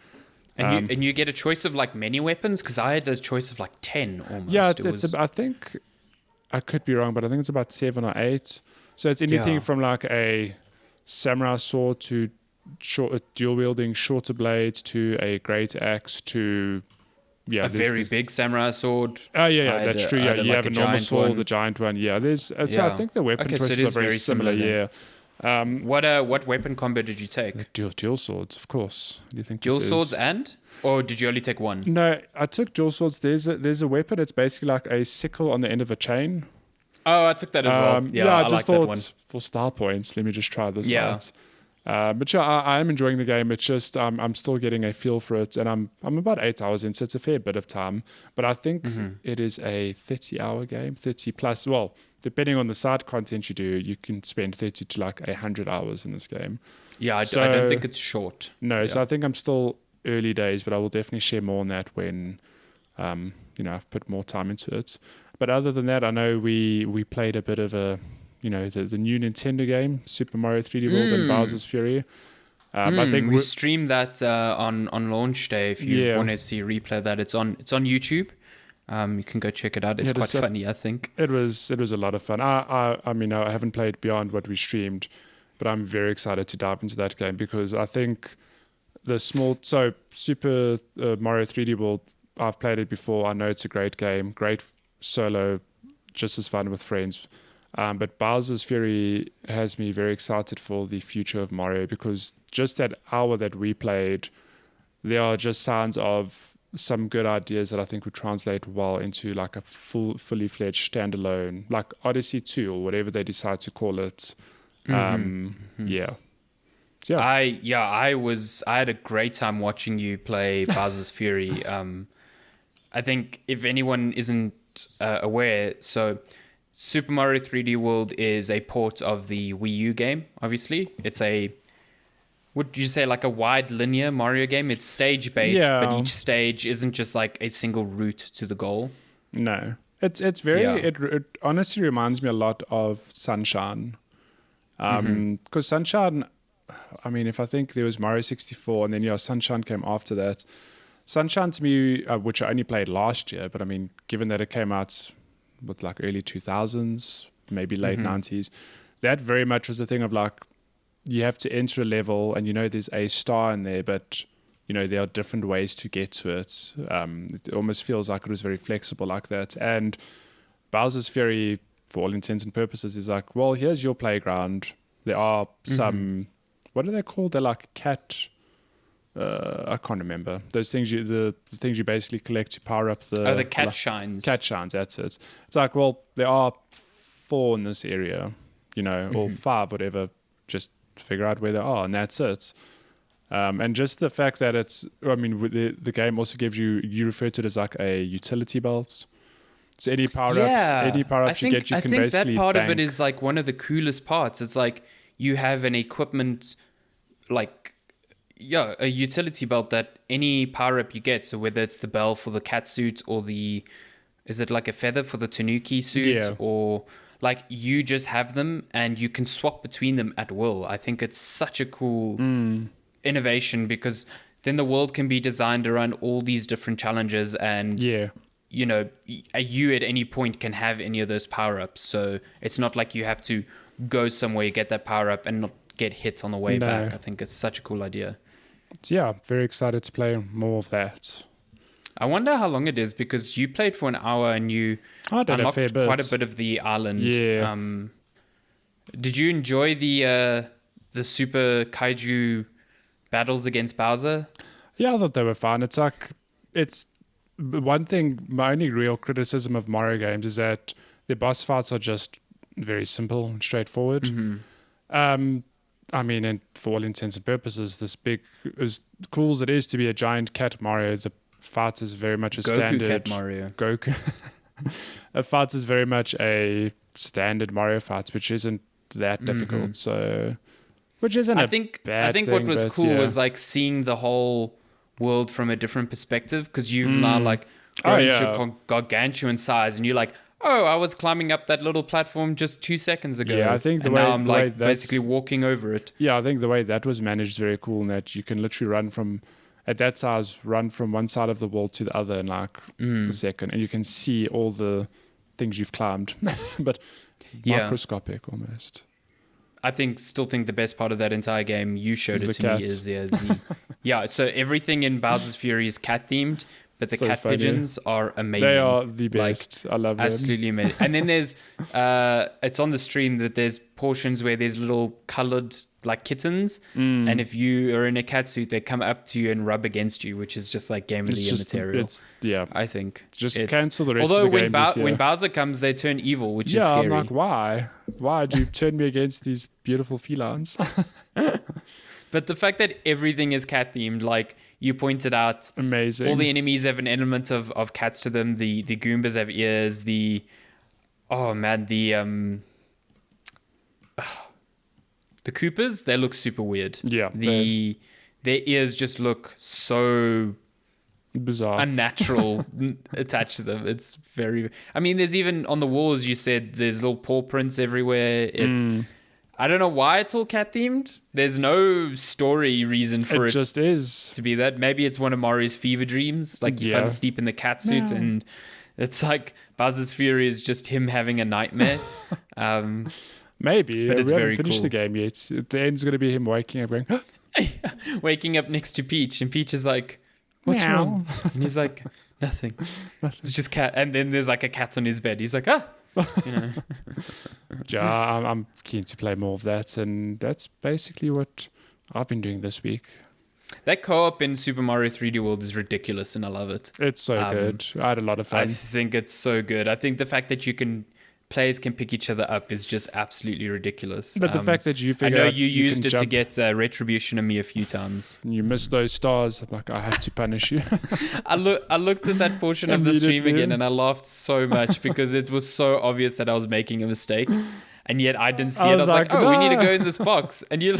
And you get a choice of like many weapons? Because I had a choice of like 10 almost. Yeah, I think, I could be wrong, but I think it's about 7 or 8. So it's anything from like a samurai sword to dual wielding shorter blades to a great axe to a very big samurai sword. Oh yeah, that's true. Yeah, you have a normal sword, the giant one. Yeah, so I think the weapon choices are very similar. Yeah. What weapon combo did you take? Dual swords, of course. What do you think? Dual swords or did you only take 1? No, I took dual swords. There's a weapon. It's basically like a sickle on the end of a chain. Oh, I took that as well. I like just that thought one. For style points, let me just try this out. But yeah, I am enjoying the game. It's just I'm still getting a feel for it, and I'm about 8 hours in, so it's a fair bit of time. But I think it is a 30-hour game, 30 plus. Well, depending on the side content you do, you can spend 30 to like 100 hours in this game. Yeah, I don't think it's short. No, so I think I'm still early days, but I will definitely share more on that when I've put more time into it. But other than that, I know we played a bit of the new Nintendo game, Super Mario 3D World and Bowser's Fury. I think we streamed that on launch day. If you want to see a replay of that, it's on YouTube. You can go check it out. It's quite funny, I think. It was a lot of fun. I haven't played beyond what we streamed, but I'm very excited to dive into that game because I think Super Mario 3D World, I've played it before. I know it's a great game, great solo, just as fun with friends. But Bowser's Fury has me very excited for the future of Mario because just that hour that we played, there are just signs of some good ideas that I think would translate well into like a fully fledged standalone, like Odyssey 2 or whatever they decide to call it. Yeah. So, yeah. I had a great time watching you play Bowser's Fury. I think if anyone isn't aware, so Super Mario 3D World is a port of the Wii U game, obviously. It's would you say like a wide linear Mario game? It's stage based, but each stage isn't just like a single route to the goal. No. It's very, it honestly reminds me a lot of Sunshine. Because Sunshine, I mean, if I think there was Mario 64 and then Sunshine came after that. Sunshine to me, which I only played last year, but I mean, given that it came out with like early 2000s, maybe late 90s, that very much was the thing of like, you have to enter a level and there's a star in there, but there are different ways to get to it. It almost feels like it was very flexible like that. And Bowser's Fury, for all intents and purposes, is like, well, here's your playground. There are some, what are they called? They're like cat, I can't remember. Those things the things you basically collect to power up the cat shines. Cat shines, that's it. It's like, well, there are 4 in this area, or 5, whatever. Just figure out where they are, and that's it. And just the fact that the game also gives you refer to it as like a utility belt. So any power-ups you get, you can basically I think that part bank. of it is like one of the coolest parts. It's like you have an equipment, like, a utility belt that any power-up you get, so whether it's the bell for the cat suit or is it like a feather for the Tanuki suit, or like you just have them and you can swap between them at will. I think it's such a cool innovation, because then the world can be designed around all these different challenges, and you at any point can have any of those power-ups. So it's not like you have to go somewhere, get that power-up and not get hit on the way back. I think it's such a cool idea. Yeah, very excited to play more of that. I wonder how long it is, because you played for an hour and you unlocked quite a bit of the island. Yeah. Did you enjoy the super kaiju battles against Bowser? Yeah, I thought they were fun. It's one thing, my only real criticism of Mario games is that the boss fights are just very simple and straightforward. I mean, and for all intents and purposes, as cool as it is to be a giant cat Mario, the fight is very much a standard cat Mario. Goku. A fight is very much a standard Mario fight, which isn't that difficult. So, which isn't a bad thing. I think what was cool was like seeing the whole world from a different perspective, because you've now like grown to gargantuan size, and you're like, oh, I was climbing up that little platform just 2 seconds ago. Yeah, I think now I'm like basically walking over it. Yeah, I think the way that was managed is very cool, in that you can literally run from one side of the world to the other in like a second, and you can see all the things you've climbed, but microscopic almost. I still think the best part of that entire game, you showed it to me, is so everything in Bowser's Fury is cat themed, but the cat pigeons are amazing. They are the best. I love them. Absolutely amazing. And then there's, it's on the stream that there's portions where there's little colored like kittens, and if you are in a cat suit, they come up to you and rub against you, which is just like game of the year material. I think. Just cancel the rest of the game. Although when Bowser comes, they turn evil, which is scary. I'm like, why? Why do you turn me against these beautiful felines? But the fact that everything is cat themed, like you pointed out, amazing. All the enemies have an element of cats to them. The Goombas have ears. The Koopas, they look super weird. Yeah. Their ears just look so bizarre, unnatural attached to them. It's very. I mean, there's even on the walls. You said there's little paw prints everywhere. It's. I don't know why it's all cat themed. There's no story reason for it. It just is to be that. Maybe it's one of Mario's fever dreams. Like you fell asleep in the cat suit, and it's like Bowser's Fury is just him having a nightmare. Maybe, but it's we very haven't finished cool. the game yet. At the end's going to be him waking up going, waking up next to Peach, and Peach is like, "What's wrong?" And he's like, "Nothing. It's just cat." And then there's like a cat on his bed. He's like, I'm keen to play more of that, and that's basically what I've been doing this week. That co-op in Super Mario 3D World is ridiculous, and I love it. It's so good. I had a lot of fun. I think it's so good. I think the fact that players can pick each other up is just absolutely ridiculous. But the fact that you I know you used it to get retribution on me a few times. You missed those stars. I'm like, I have to punish you. I looked at that portion of the stream again, and I laughed so much because it was so obvious that I was making a mistake. And yet I didn't see it. I was like, oh, we need to go in this box. And you're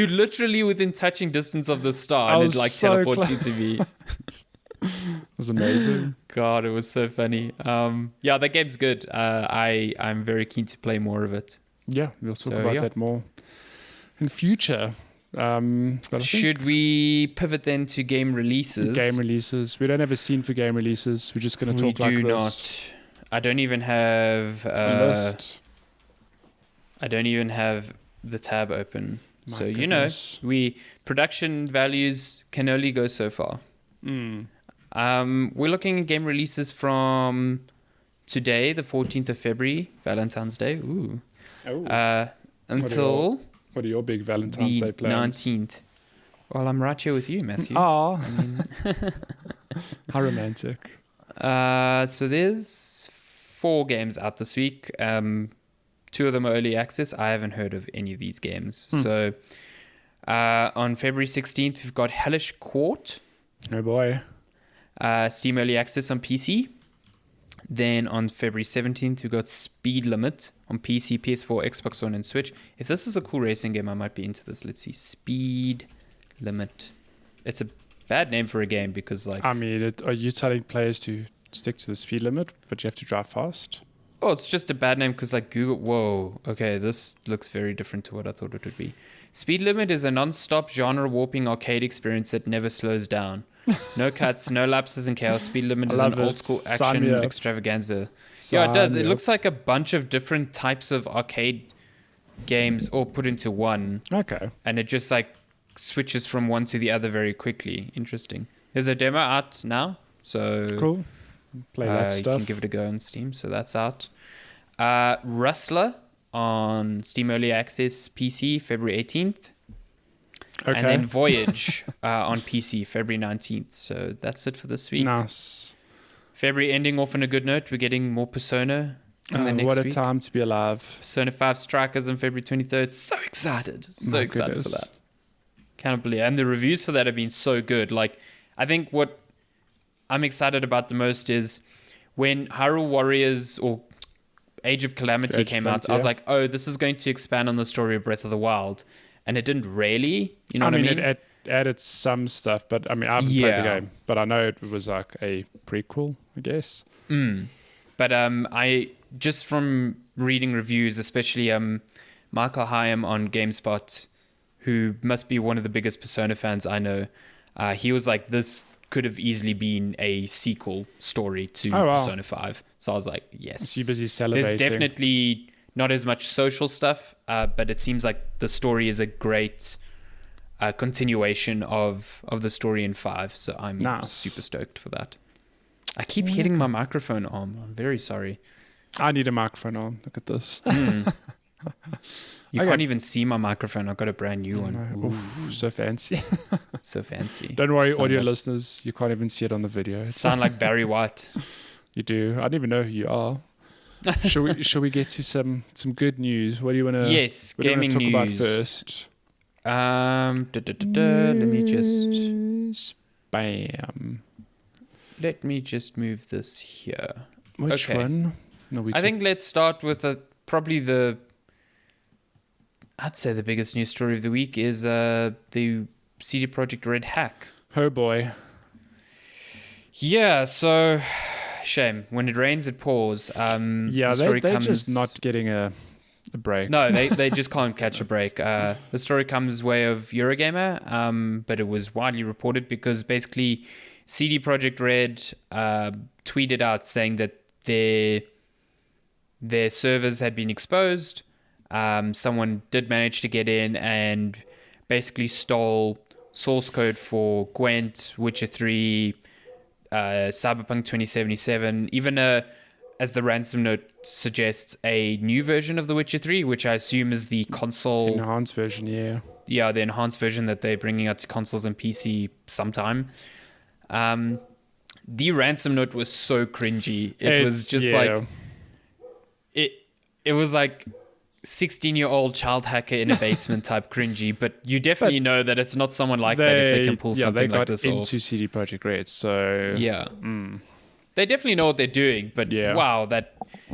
literally within touching distance of the star, and it teleports you to me. It was amazing. God, it was so funny. Yeah, that game's good. I'm very keen to play more of it. Yeah, we'll talk about that more in future. Should we pivot then to game releases? Game releases. We don't have a scene for game releases. We're just going to talk like this. We do not. I don't even have a list. I don't even have the tab open. My goodness. Production values can only go so far. We're looking at game releases from today, the 14th of February, Valentine's Day. Ooh. Until what are your big Valentine's Day plans? 19th. Well, I'm right here with you, Matthew. Oh, how romantic. So there's 4 games out this week. 2 of them are early access. I haven't heard of any of these games. So on February 16th, we've got Hellish Court. Oh boy. Steam Early Access on PC. Then on February 17th, we've got Speed Limit on PC, PS4, Xbox One, and Switch. If this is a cool racing game, I might be into this. Let's see. Speed Limit. It's a bad name for a game because, like... I mean, are you telling players to stick to the speed limit, but you have to drive fast? Oh, it's just a bad name because, like, Google... Whoa. Okay, this looks very different to what I thought it would be. Speed Limit is a non-stop genre-warping arcade experience that never slows down. No cuts, no lapses in chaos. Speed Limit is an old-school action extravaganza. Yeah, it does. It looks like a bunch of different types of arcade games all put into one. Okay. And it just, like, switches from one to the other very quickly. Interesting. There's a demo out now, so... Cool. Play that stuff. You can give it a go on Steam, so that's out. Rustler on Steam Early Access PC, February 18th. Okay. And then Voyage on PC, February 19th. So that's it for this week. Nice. February ending off on a good note. We're getting more Persona in the next week. What a time to be alive. Persona 5 Strikers on February 23rd. So excited. So excited for that. Can't believe it. And the reviews for that have been so good. Like, I think what I'm excited about the most is when Hyrule Warriors or Age of Calamity came out, I was like, oh, this is going to expand on the story of Breath of the Wild. And it didn't really, you know what I mean? It added some stuff, but I mean, I haven't played the game, but I know it was like a prequel, I guess. But I just from reading reviews, especially Michael Hyam on GameSpot, who must be one of the biggest Persona fans I know, he was like, this could have easily been a sequel story to Persona 5. So I was like, yes. So you're busy salivating. There's definitely not as much social stuff, but it seems like the story is a great continuation of the story in 5. So I'm super stoked for that. I keep hitting my microphone arm. I'm very sorry. I need a microphone arm. Look at this. You can't even see my microphone. I've got a brand new one. Ooh, so fancy. So fancy. Don't worry, audio listeners. You can't even see it on the video. Sound like Barry White. You do. I don't even know who you are. Shall we get to some good news? What do you want to? Yes, gaming news. About first? Let me just bam. Let me just move this here. Which one? No, I think let's start with I'd say the biggest news story of the week is the CD Projekt Red hack. Oh boy. Yeah, so shame. When it rains, it pours. They're just not getting a break. No, they just can't catch a break. The story comes way of Eurogamer, but it was widely reported because basically CD Projekt Red tweeted out saying that their servers had been exposed. Someone did manage to get in and basically stole source code for Gwent, Witcher 3, Cyberpunk 2077, even as the ransom note suggests, a new version of The Witcher 3, which I assume is the console enhanced version, yeah. the enhanced version that they're bringing out to consoles and PC sometime. The ransom note was so cringy. It was just like it was like 16-year-old child hacker in a basement type cringy, but you definitely know that it's not someone like that if they can pull something like this off. They got into CD Projekt Red, so they definitely know what they're doing. But wow,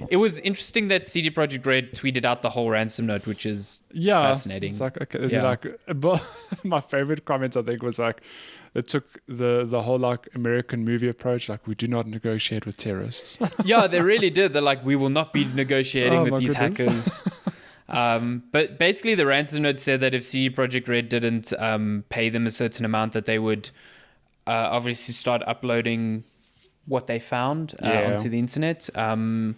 it was interesting that CD Projekt Red tweeted out the whole ransom note, which is fascinating. It's like, okay, like my favorite comment I think was like, it took the whole like American movie approach, like we do not negotiate with terrorists. Yeah, they really did. They're like, we will not be negotiating with these hackers. But basically the ransom note said that if CD Projekt Red didn't pay them a certain amount, that they would obviously start uploading what they found onto the internet. And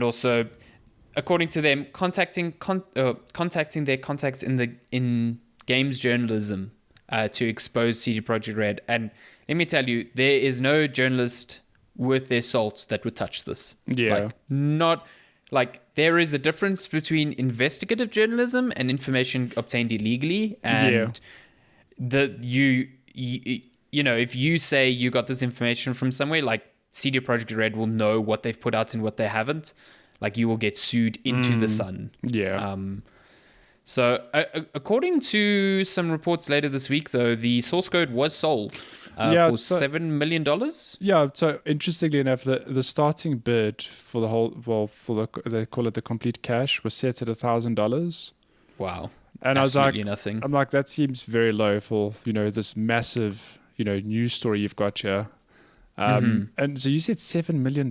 also, according to them, contacting their contacts in games journalism to expose CD Projekt Red. And let me tell you, there is no journalist worth their salt that would touch this. Yeah. There is a difference between investigative journalism and information obtained illegally. And if you say you got this information from somewhere, like CD Projekt Red will know what they've put out and what they haven't. Like you will get sued into the sun. Yeah. So according to some reports later this week, though, the source code was sold for $7 million. Yeah. So interestingly enough, the starting bid for the whole, they call it the complete cash, was set at $1,000. Wow. And I was like, nothing. I'm like, that seems very low for, this massive, news story you've got here. And so you said $7 million.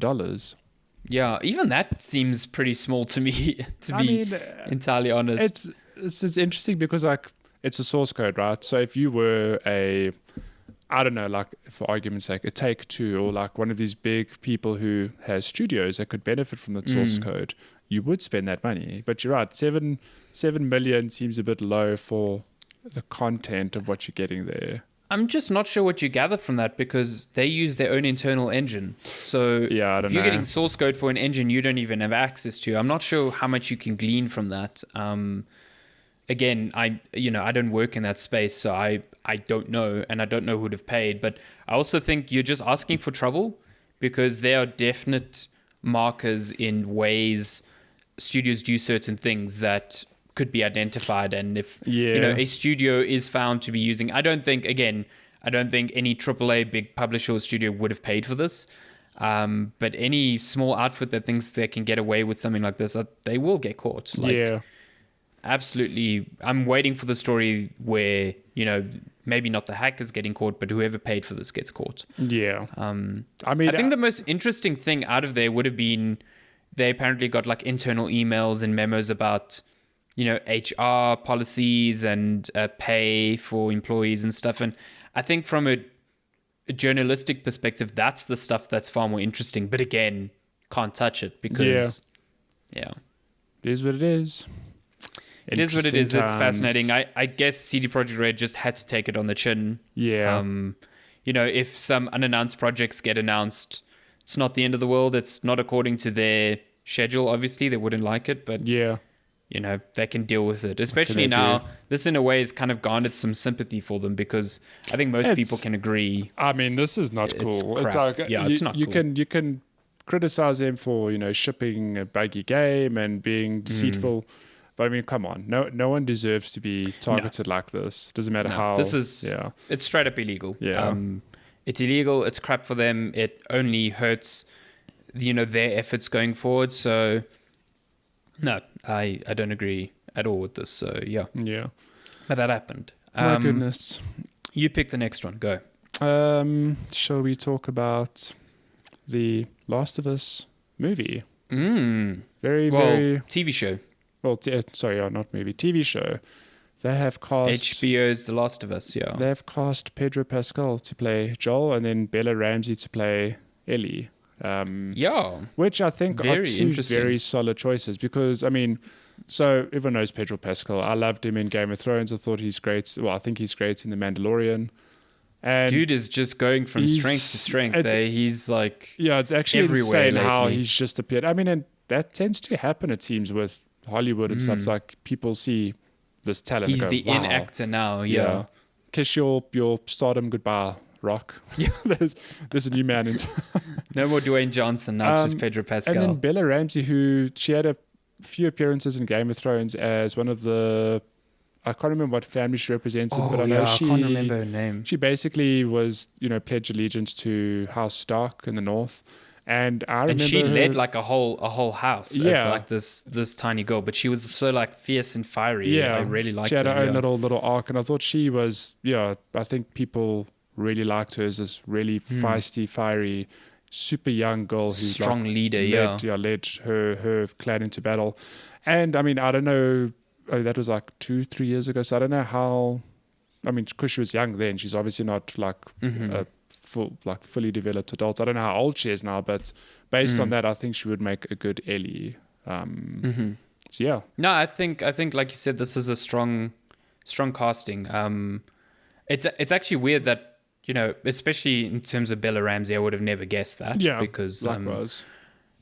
Yeah, even that seems pretty small to me, to be entirely honest. It's interesting because like it's a source code, right? So if you were I don't know, like for argument's sake, a Take-Two or like one of these big people who has studios that could benefit from the source code, you would spend that money. But you're right, 7 million seems a bit low for the content of what you're getting there. I'm just not sure what you gather from that because they use their own internal engine. So if you're getting source code for an engine you don't even have access to, I'm not sure how much you can glean from that. Again, I don't work in that space, so I don't know, and I don't know who'd have paid. But I also think you're just asking for trouble because there are definite markers in ways studios do certain things that could be identified, and if a studio is found to be using, I don't think any AAA big publisher or studio would have paid for this, but any small outfit that thinks they can get away with something like this, they will get caught. Absolutely. I'm waiting for the story where maybe not the hackers getting caught, but whoever paid for this gets caught. I think the most interesting thing out of there would have been they apparently got like internal emails and memos about HR policies and pay for employees and stuff. And I think from a journalistic perspective, that's the stuff that's far more interesting. But again, can't touch it because, it is what it is. It is what it is. It's fascinating. I guess CD Projekt Red just had to take it on the chin. Yeah. If some unannounced projects get announced, it's not the end of the world. It's not according to their schedule. Obviously, they wouldn't like it, but they can deal with it. Especially now, this in a way has kind of garnered some sympathy for them because I think most people can agree. I mean, this is not cool. It's like, it's not cool. You can criticize them for shipping a buggy game and being deceitful. But I mean, come on. No one deserves to be targeted like this. Doesn't matter how. This is it's straight up illegal. Yeah. It's illegal. It's crap for them. It only hurts their efforts going forward. So no, I don't agree at all with this. So yeah. But that happened. My goodness. You pick the next one. Go. Shall we talk about the Last of Us movie? Very TV show. Well, not movie, TV show. They have cast HBO's The Last of Us. Yeah, they have cast Pedro Pascal to play Joel, and then Bella Ramsey to play Ellie. Which I think are two very solid choices because I mean, so everyone knows Pedro Pascal. I loved him in Game of Thrones. I thought he's great. Well, I think he's great in The Mandalorian. And dude is just going from strength to strength. He's like it's actually insane how he's just appeared. I mean, and that tends to happen. It seems with Hollywood and stuff. It's like people see this talent. He's go, the wow. in actor now. Yeah. Kiss your stardom goodbye, Rock. Yeah. there's a new man in No more Dwayne Johnson. Now it's just Pedro Pascal. And then Bella Ramsey, who she had a few appearances in Game of Thrones as one of the, I can't remember what family she represented, but I know I can't remember her name. She basically was, pledged allegiance to House Stark in the north. And I remember she led like a whole house as like this tiny girl, but she was so like fierce and fiery. Yeah, I really liked her. She had her own little arc, and I thought she was, I think people really liked her as this really feisty, fiery, super young girl who's strong leader. Led her clan into battle. And I mean, I don't know, that was like 2-3 years ago, so I don't know how. I mean, because she was young then, she's obviously not like a fully developed adult. I don't know how old she is now, but based on that, I think she would make a good Ellie. So yeah. No, I think like you said, this is a strong casting. It's actually weird that, especially in terms of Bella Ramsey, I would have never guessed that. Yeah, because likewise.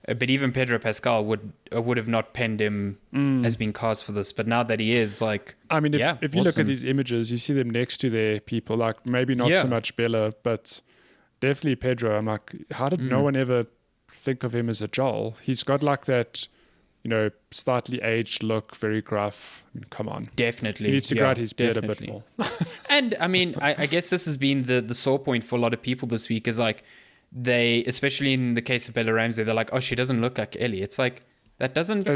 But even Pedro Pascal would have not penned him as being cast for this. But now that he is, like, I mean, if you look at these images, you see them next to their people. Like maybe not so much Bella, but definitely Pedro. I'm like, how did no one ever think of him as a Joel? He's got like that, slightly aged look, very gruff. I mean, come on, definitely. He needs to grow out his beard a bit more. And I mean, I guess this has been the sore point for a lot of people this week. Is like, they, especially in the case of Bella Ramsey, they're like, oh, she doesn't look like Ellie. It's like, that doesn't.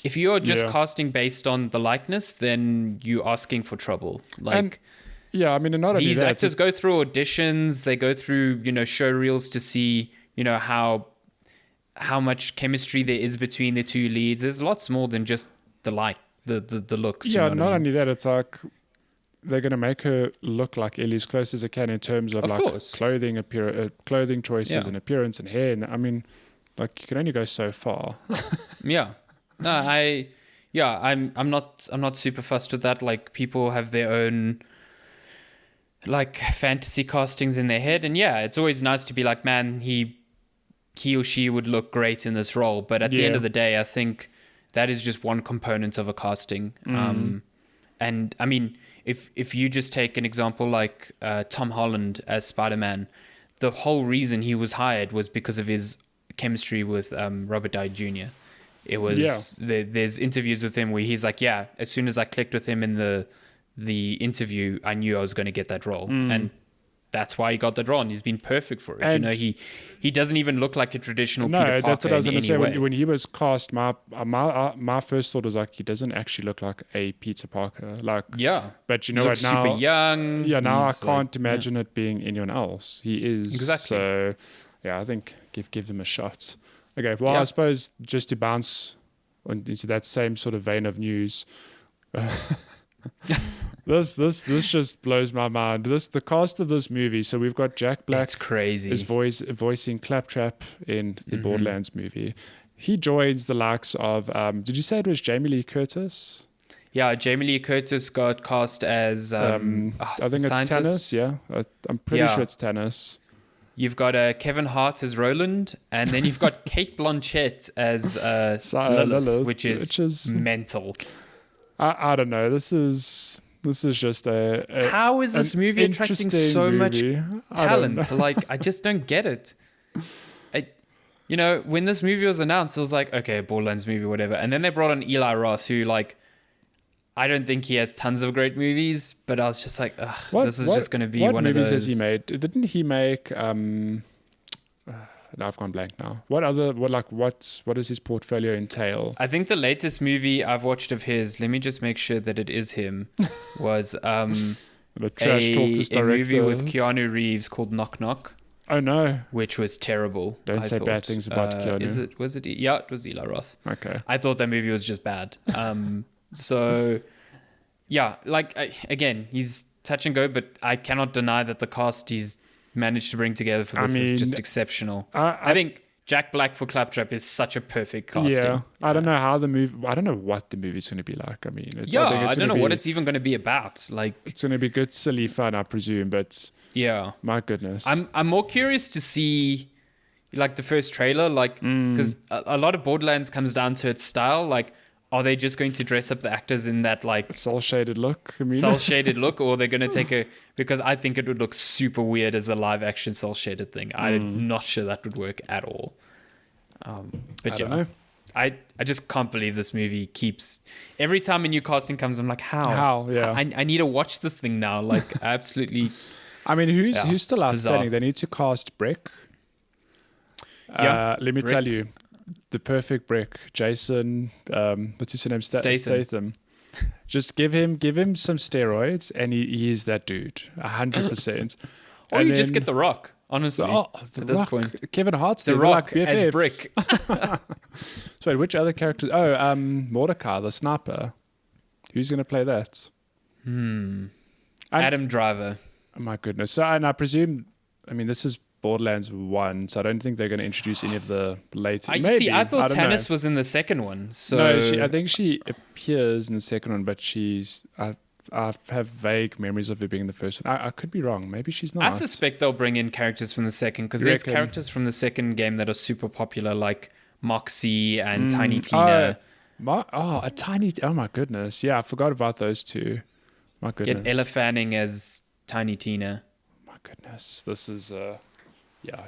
If you're just casting based on the likeness, then you're asking for trouble. Like, I mean, and not only these actors go through auditions, they go through show reels to see how much chemistry there is between the two leads. There's lots more than just the looks. Yeah, not only that, it's like they're going to make her look like Ellie as close as they can in terms of like clothing choices and appearance and hair. And I mean, like, you can only go so far. Yeah. No, I'm not super fussed with that. Like, people have their own like fantasy castings in their head, and it's always nice to be like, man, he or she would look great in this role. But at the end of the day, I think that is just one component of a casting. And I mean, if you just take an example like Tom Holland as Spider-Man, the whole reason he was hired was because of his chemistry with Robert Downey Jr. It was there's interviews with him where he's like, as soon as I clicked with him in the interview, I knew I was going to get that role, and that's why he got that role, and he's been perfect for it. And he doesn't even look like a traditional Peter Parker. No, that's what I was going to say. When he was cast, my first thought was like, he doesn't actually look like a Peter Parker. Like, but you know what? Now, super young. Yeah, now I can't imagine it being anyone else. He is exactly. So, I think give them a shot. Okay, well, I suppose just to bounce into that same sort of vein of news. This just blows my mind. The cast of this movie. So we've got Jack Black. It's crazy. Is voicing Claptrap in the Borderlands movie. He joins the likes of. Did you say it was Jamie Lee Curtis? Yeah, Jamie Lee Curtis got cast as. I think it's Tannis. Yeah, I'm pretty sure it's Tannis. You've got Kevin Hart as Roland, and then you've got Cate Blanchett as Lilith, which is mental. I don't know. This is just a how is this movie attracting so much talent? Like, I just don't get it. When this movie was announced, it was like, okay, Borderlands movie, whatever. And then they brought on Eli Roth, who, like, I don't think he has tons of great movies, but I was just like, this is just going to be one of those. What movies has he made? Didn't he make? No, I've gone blank now. What does his portfolio entail? I think the latest movie I've watched of his, let me just make sure that it is him, was a movie with Keanu Reeves called Knock Knock. Oh no! Which was terrible. Don't say bad things about Keanu. Was it? Yeah, it was Eli Roth. Okay. I thought that movie was just bad. So, again, he's touch and go, but I cannot deny that the cast he's managed to bring together for this is just exceptional. I think Jack Black for Claptrap is such a perfect casting. Yeah, I don't know how the movie. I don't know what the movie's going to be like. I mean, I don't know what it's even going to be about. Like, it's going to be good, silly fun, I presume. But my goodness, I'm more curious to see like the first trailer, like because a lot of Borderlands comes down to its style. Like, are they just going to dress up the actors in that like cell shaded look? Cell shaded look, or they're going to take because I think it would look super weird as a live action cell shaded thing. I'm not sure that would work at all. But I don't know. I just can't believe this movie keeps every time a new casting comes. I'm like, how? Yeah. I need to watch this thing now. Like, absolutely. I mean, who's still outstanding? They need to cast Brick. Let me tell you, the perfect Brick, Jason. What's his name? Statham. Just give him some steroids, and he is that dude, 100%. Or you just get The Rock. Honestly, at this point, Kevin Hart's The Rock as Brick. So wait, which other characters? Oh, Mordecai, the sniper. Who's going to play that? Adam Driver. Oh my goodness. So, and I presume, I mean, this is Borderlands 1, so I don't think they're going to introduce any of the later. I thought Tannis was in the second one. So no, I think she appears in the second one, but I have vague memories of her being in the first one. I could be wrong. Maybe she's not. I suspect they'll bring in characters from the second, because there's characters from the second game that are super popular, like Moxie and Tiny Tina. Oh my goodness. Yeah, I forgot about those two. My goodness. Get Ella Fanning as Tiny Tina. My goodness. This is,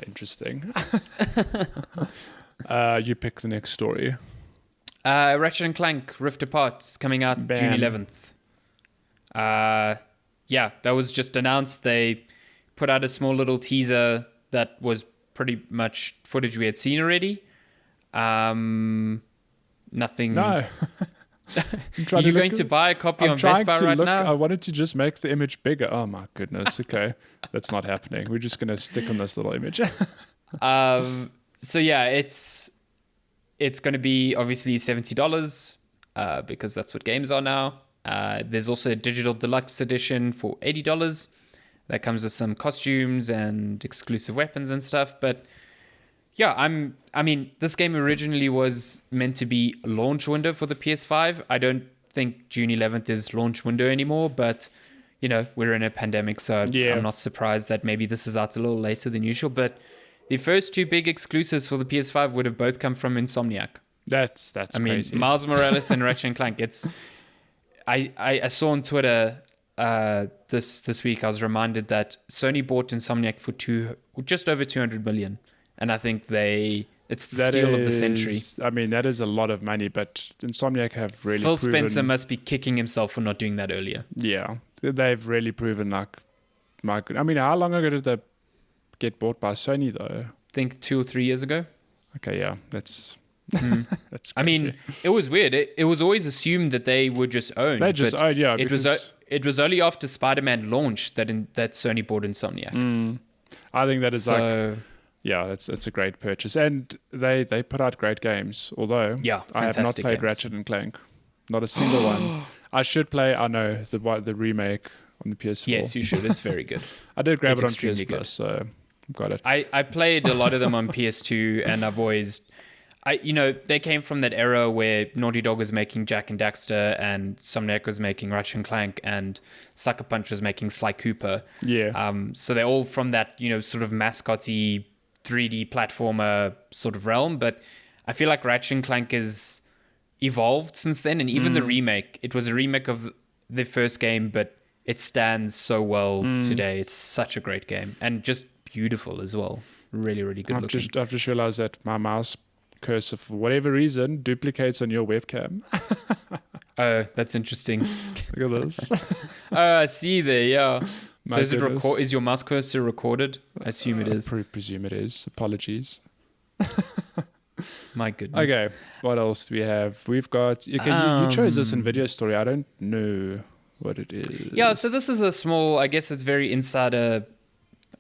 interesting. You pick the next story. Ratchet and Clank Rift Apart is coming out June 11th. That was just announced. They put out a small little teaser that was pretty much footage we had seen already. Nothing. No. Are you going to buy a copy on Vespa right now? I wanted to just make the image bigger. Oh my goodness. Okay. That's not happening. We're just going to stick on this little image. So yeah, it's going to be obviously $70 because that's what games are now. There's also a digital deluxe edition for $80 that comes with some costumes and exclusive weapons and stuff. But yeah, this game originally was meant to be launch window for the PS5. I don't think June 11th is launch window anymore, but we're in a pandemic, so I'm not surprised that maybe this is out a little later than usual. But the first two big exclusives for the PS5 would have both come from Insomniac. That's crazy. Miles Morales and Ratchet and Clank. I saw on Twitter this week, I was reminded that Sony bought Insomniac for just over 200 million. And I think it's the steal of the century. I mean, that is a lot of money, but Insomniac have really Phil Spencer must be kicking himself for not doing that earlier. Yeah, they've really proven how long ago did they get bought by Sony though? I think 2 or 3 years ago. Okay, yeah, that's that's crazy. I mean, it was weird. It was always assumed that they were just owned. They just owned, yeah. It was only after Spider-Man launched that Sony bought Insomniac. I think that is it's a great purchase, and they put out great games. Although I have not played Ratchet and Clank, not a single one. I should play. I know the remake on the PS4. Yes, you should. It's very good. I did grab it on PS Plus, so got it. I played a lot of them on PS2, and I've always. They came from that era where Naughty Dog was making Jak and Daxter, and Insomniac was making Ratchet and Clank, and Sucker Punch was making Sly Cooper. Yeah. So they're all from that, sort of mascotty 3D platformer sort of realm. But I feel like Ratchet and Clank has evolved since then, and even the remake. It was a remake of the first game, but it stands so well today. It's such a great game, and just beautiful as well. Really, really good looking. I've just realized that my mouse cursor, for whatever reason, duplicates on your webcam. Oh, that's interesting. Look at this. Oh, I see there, yeah. So is your mouse cursor recorded? I assume it is. I presume it is. Apologies. My goodness. Okay, what else do we have? We've got... you chose this in video story. I don't know what it is. Yeah, so this is a small... I guess it's very insider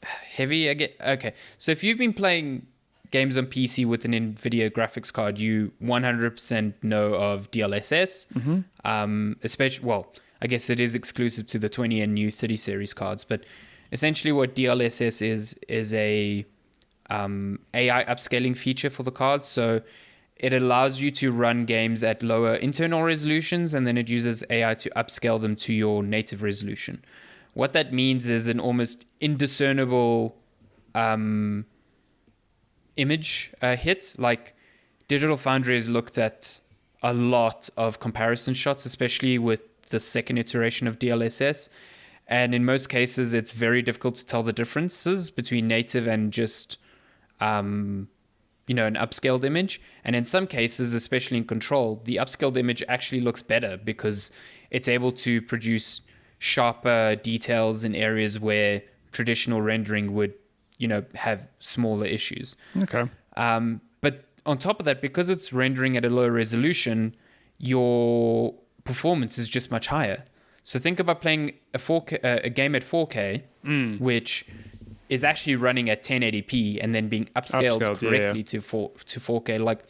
heavy. Okay, so if you've been playing games on PC with an NVIDIA graphics card, you 100% know of DLSS. Especially, I guess it is exclusive to the 20 and new 30 series cards, but essentially what DLSS is a AI upscaling feature for the card. So it allows you to run games at lower internal resolutions, and then it uses AI to upscale them to your native resolution. What that means is an almost indiscernible image hit. Like Digital Foundry has looked at a lot of comparison shots, especially with the second iteration of DLSS. And in most cases, it's very difficult to tell the differences between native and just, an upscaled image. And in some cases, especially in Control, the upscaled image actually looks better because it's able to produce sharper details in areas where traditional rendering would, have smaller issues. Okay. But on top of that, because it's rendering at a lower resolution, your performance is just much higher. So think about playing a game at 4K, which is actually running at 1080p and then being upscaled correctly to 4K. Like,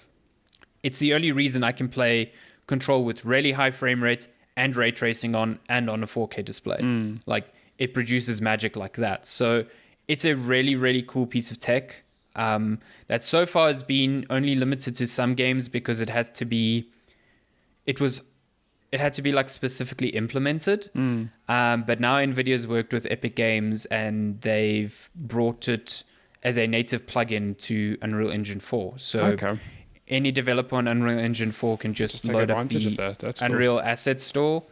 it's the only reason I can play Control with really high frame rates and ray tracing on a 4K display. Like, it produces magic like that. So it's a really, really cool piece of tech that so far has been only limited to some games because it had to be like specifically implemented. But now NVIDIA's worked with Epic Games and they've brought it as a native plugin to Unreal Engine 4. So any developer on Unreal Engine 4 can just load up the Unreal Asset Store,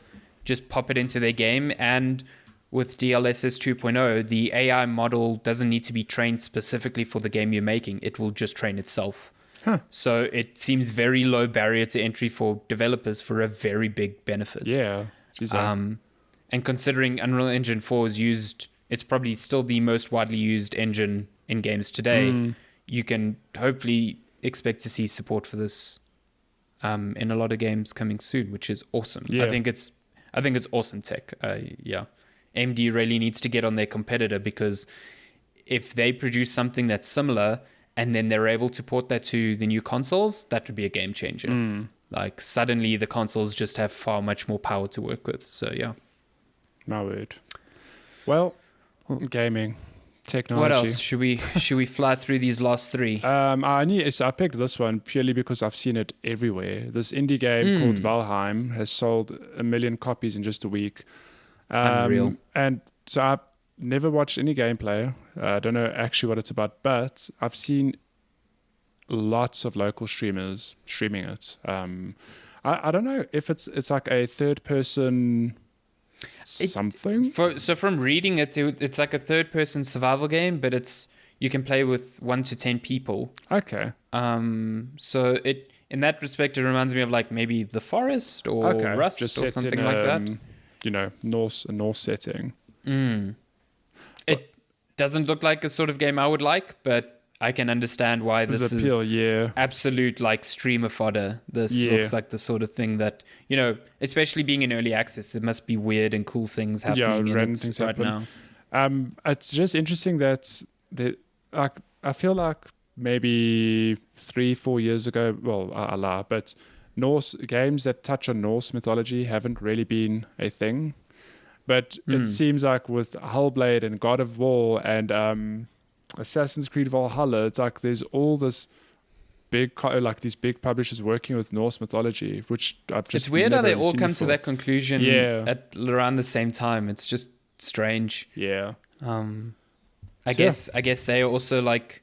just pop it into their game. And with DLSS 2.0, the AI model doesn't need to be trained specifically for the game you're making. It will just train itself. So it seems very low barrier to entry for developers for a very big benefit. Yeah. And considering Unreal Engine 4 is used, it's probably still the most widely used engine in games today. You can hopefully expect to see support for this in a lot of games coming soon, which is awesome. Yeah. I think it's awesome tech. AMD really needs to get on their competitor, because if they produce something that's similar and then they're able to port that to the new consoles, that would be a game changer. Like, suddenly the consoles just have far much more power to work with. So yeah. My word. Well, gaming, technology. What else? Should we fly through these last three? I picked this one purely because I've seen it everywhere. This indie game called Valheim has sold 1 million copies in just a week. Unreal. And so I've never watched any gameplay. I don't know actually what it's about, but I've seen lots of local streamers streaming it. I don't know if it's like a third person something. So from reading it, it's like a third person survival game, but you can play with 1 to 10 people. Okay. So in that respect, it reminds me of like maybe The Forest or Rust just or something like that. Norse setting. It doesn't look like a sort of game I would like, but I can understand why this is absolute like streamer fodder. This looks like the sort of thing that, especially being in early access, it must be weird and cool things happening in it right now. It's just interesting that I feel like maybe 3-4 years ago, well, I lie, but Norse games that touch on Norse mythology haven't really been a thing. But it seems like with Hellblade and God of War and Assassin's Creed Valhalla, it's like there's all this these big publishers working with Norse mythology, which I've just. It's weird how they all come before. to that conclusion at around the same time. It's just strange. Yeah. I guess they also like,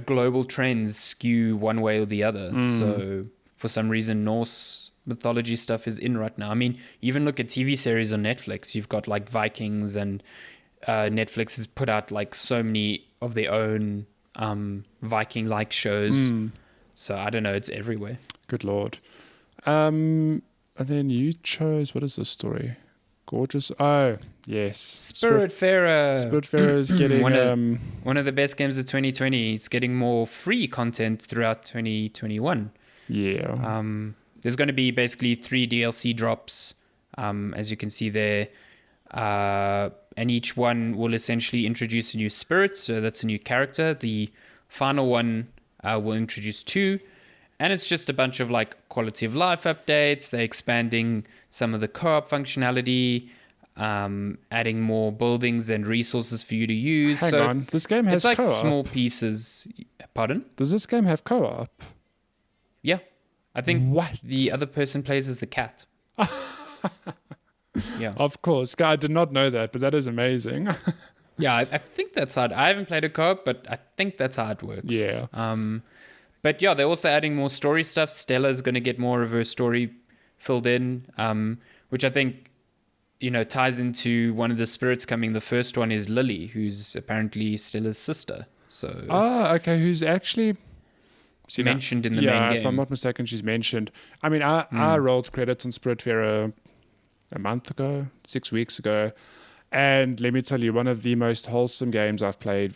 global trends skew one way or the other. So for some reason, Norse mythology stuff is in right now. I mean, even look at TV series on Netflix. You've got like Vikings, and Netflix has put out like so many of their own Viking-like shows. So I don't know, it's everywhere. Good Lord. And then you chose, what is this story? Gorgeous. Oh, yes. Spiritfarer. Spiritfarer is getting one of the best games of 2020. It's getting more free content throughout 2021. Yeah. There's going to be basically 3 DLC drops, as you can see there. And each one will essentially introduce a new spirit. So that's a new character. The final one will introduce 2. And it's just a bunch of like quality of life updates. They're expanding some of the co-op functionality, adding more buildings and resources for you to use. Hang on, this game has co-op? It's like small pieces. Pardon? Does this game have co-op? Yeah. I think what? The other person plays as the cat. Yeah. Of course. I did not know that, but that is amazing. Yeah, I think that's how I haven't played a co-op, but I think that's how it works. Yeah. But yeah, they're also adding more story stuff. Stella's going to get more of her story filled in, which I think, ties into one of the spirits coming. The first one is Lily, who's apparently Stella's sister. So okay, who's actually mentioned in the main game. If I'm not mistaken, she's mentioned. I mean, I rolled credits on Spiritfarer a month ago, 6 weeks ago, and let me tell you, one of the most wholesome games I've played.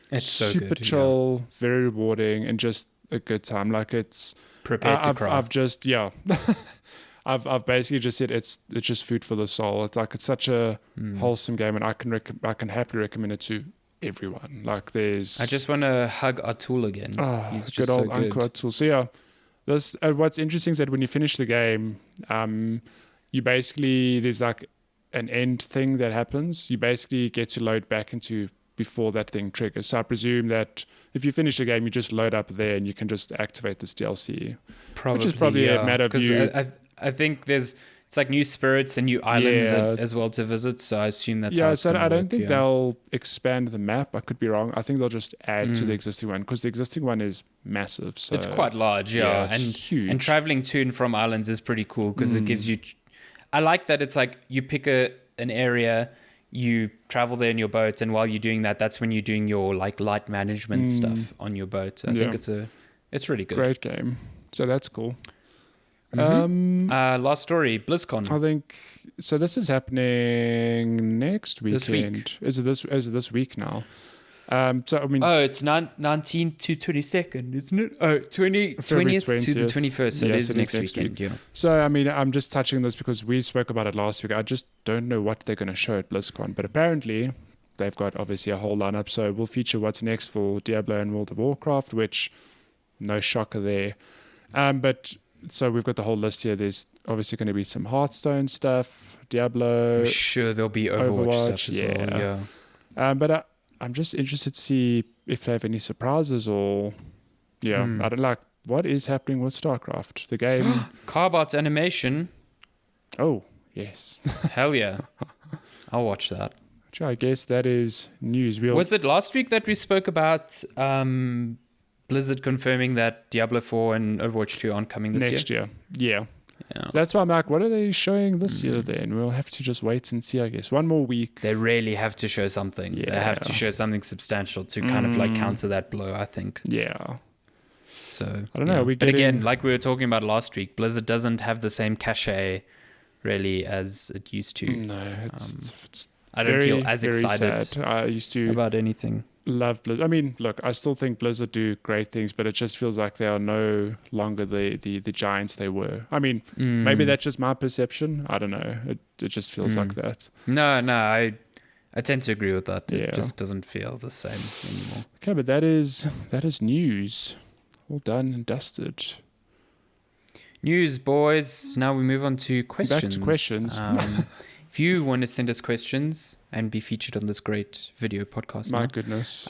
It's super chill, very rewarding, and just a good time. Like it's prepared to cry. I've just I've basically just said it's just food for the soul. It's such a wholesome game, and I can happily recommend it to everyone. Like I just want to hug Atul again. He's just good old so good. Uncle Atul. So yeah, this what's interesting is that when you finish the game, you basically there's like an end thing that happens. You basically get to load back into before that thing triggers. So I presume that if you finish the game, you just load up there and you can just activate this DLC. Which is probably a matter of you. I think it's like new spirits and new islands as well to visit. So I assume that's how it's so I don't think they'll expand the map. I could be wrong. I think they'll just add to the existing one because the existing one is massive. So it's quite large, and huge. And traveling to and from islands is pretty cool because it gives you. I like that it's like you pick an area. You travel there in your boat, and while you're doing that, that's when you're doing your like light management stuff on your boat. I think it's really good. Great game. So that's cool. Last story, BlizzCon. I think so. This is happening next weekend. This week. Is it this week now? So I mean, it's 19th to 22nd, isn't it? 20th to the 21st. So it is next weekend. Yeah. So I mean, I'm just touching this because we spoke about it last week. I just don't know what they're going to show at BlizzCon, but apparently they've got obviously a whole lineup. So we'll feature what's next for Diablo and World of Warcraft, which no shocker there. But so we've got the whole list here. There's obviously going to be some Hearthstone stuff, Diablo. I'm sure there'll be Overwatch stuff as well. Yeah. But I'm just interested to see if they have any surprises or, I don't like what is happening with StarCraft, the game. Carbot animation. Oh, yes. Hell yeah. I'll watch that. Which I guess that is news. Was it last week that we spoke about Blizzard confirming that Diablo 4 and Overwatch 2 aren't coming next year? Yeah. Yeah. So that's why I'm like, what are they showing this year then? We'll have to just wait and see, I guess. One more week. They really have to show something. Yeah. They have to show something substantial to kind of like counter that blow, I think. Yeah. So I don't know. But again, like we were talking about last week, Blizzard doesn't have the same cachet really as it used to. No, it's I don't feel as excited sad. I used to about anything. Love Blizzard. I mean, look, I still think Blizzard do great things, but it just feels like they are no longer the giants they were. I mean, maybe that's just my perception. I don't know. It just feels like that. No, I tend to agree with that. It just doesn't feel the same anymore. Okay, but that is news. All done and dusted. News, boys. Now we move on to questions. Back to questions. If you want to send us questions and be featured on this great video podcast, my goodness,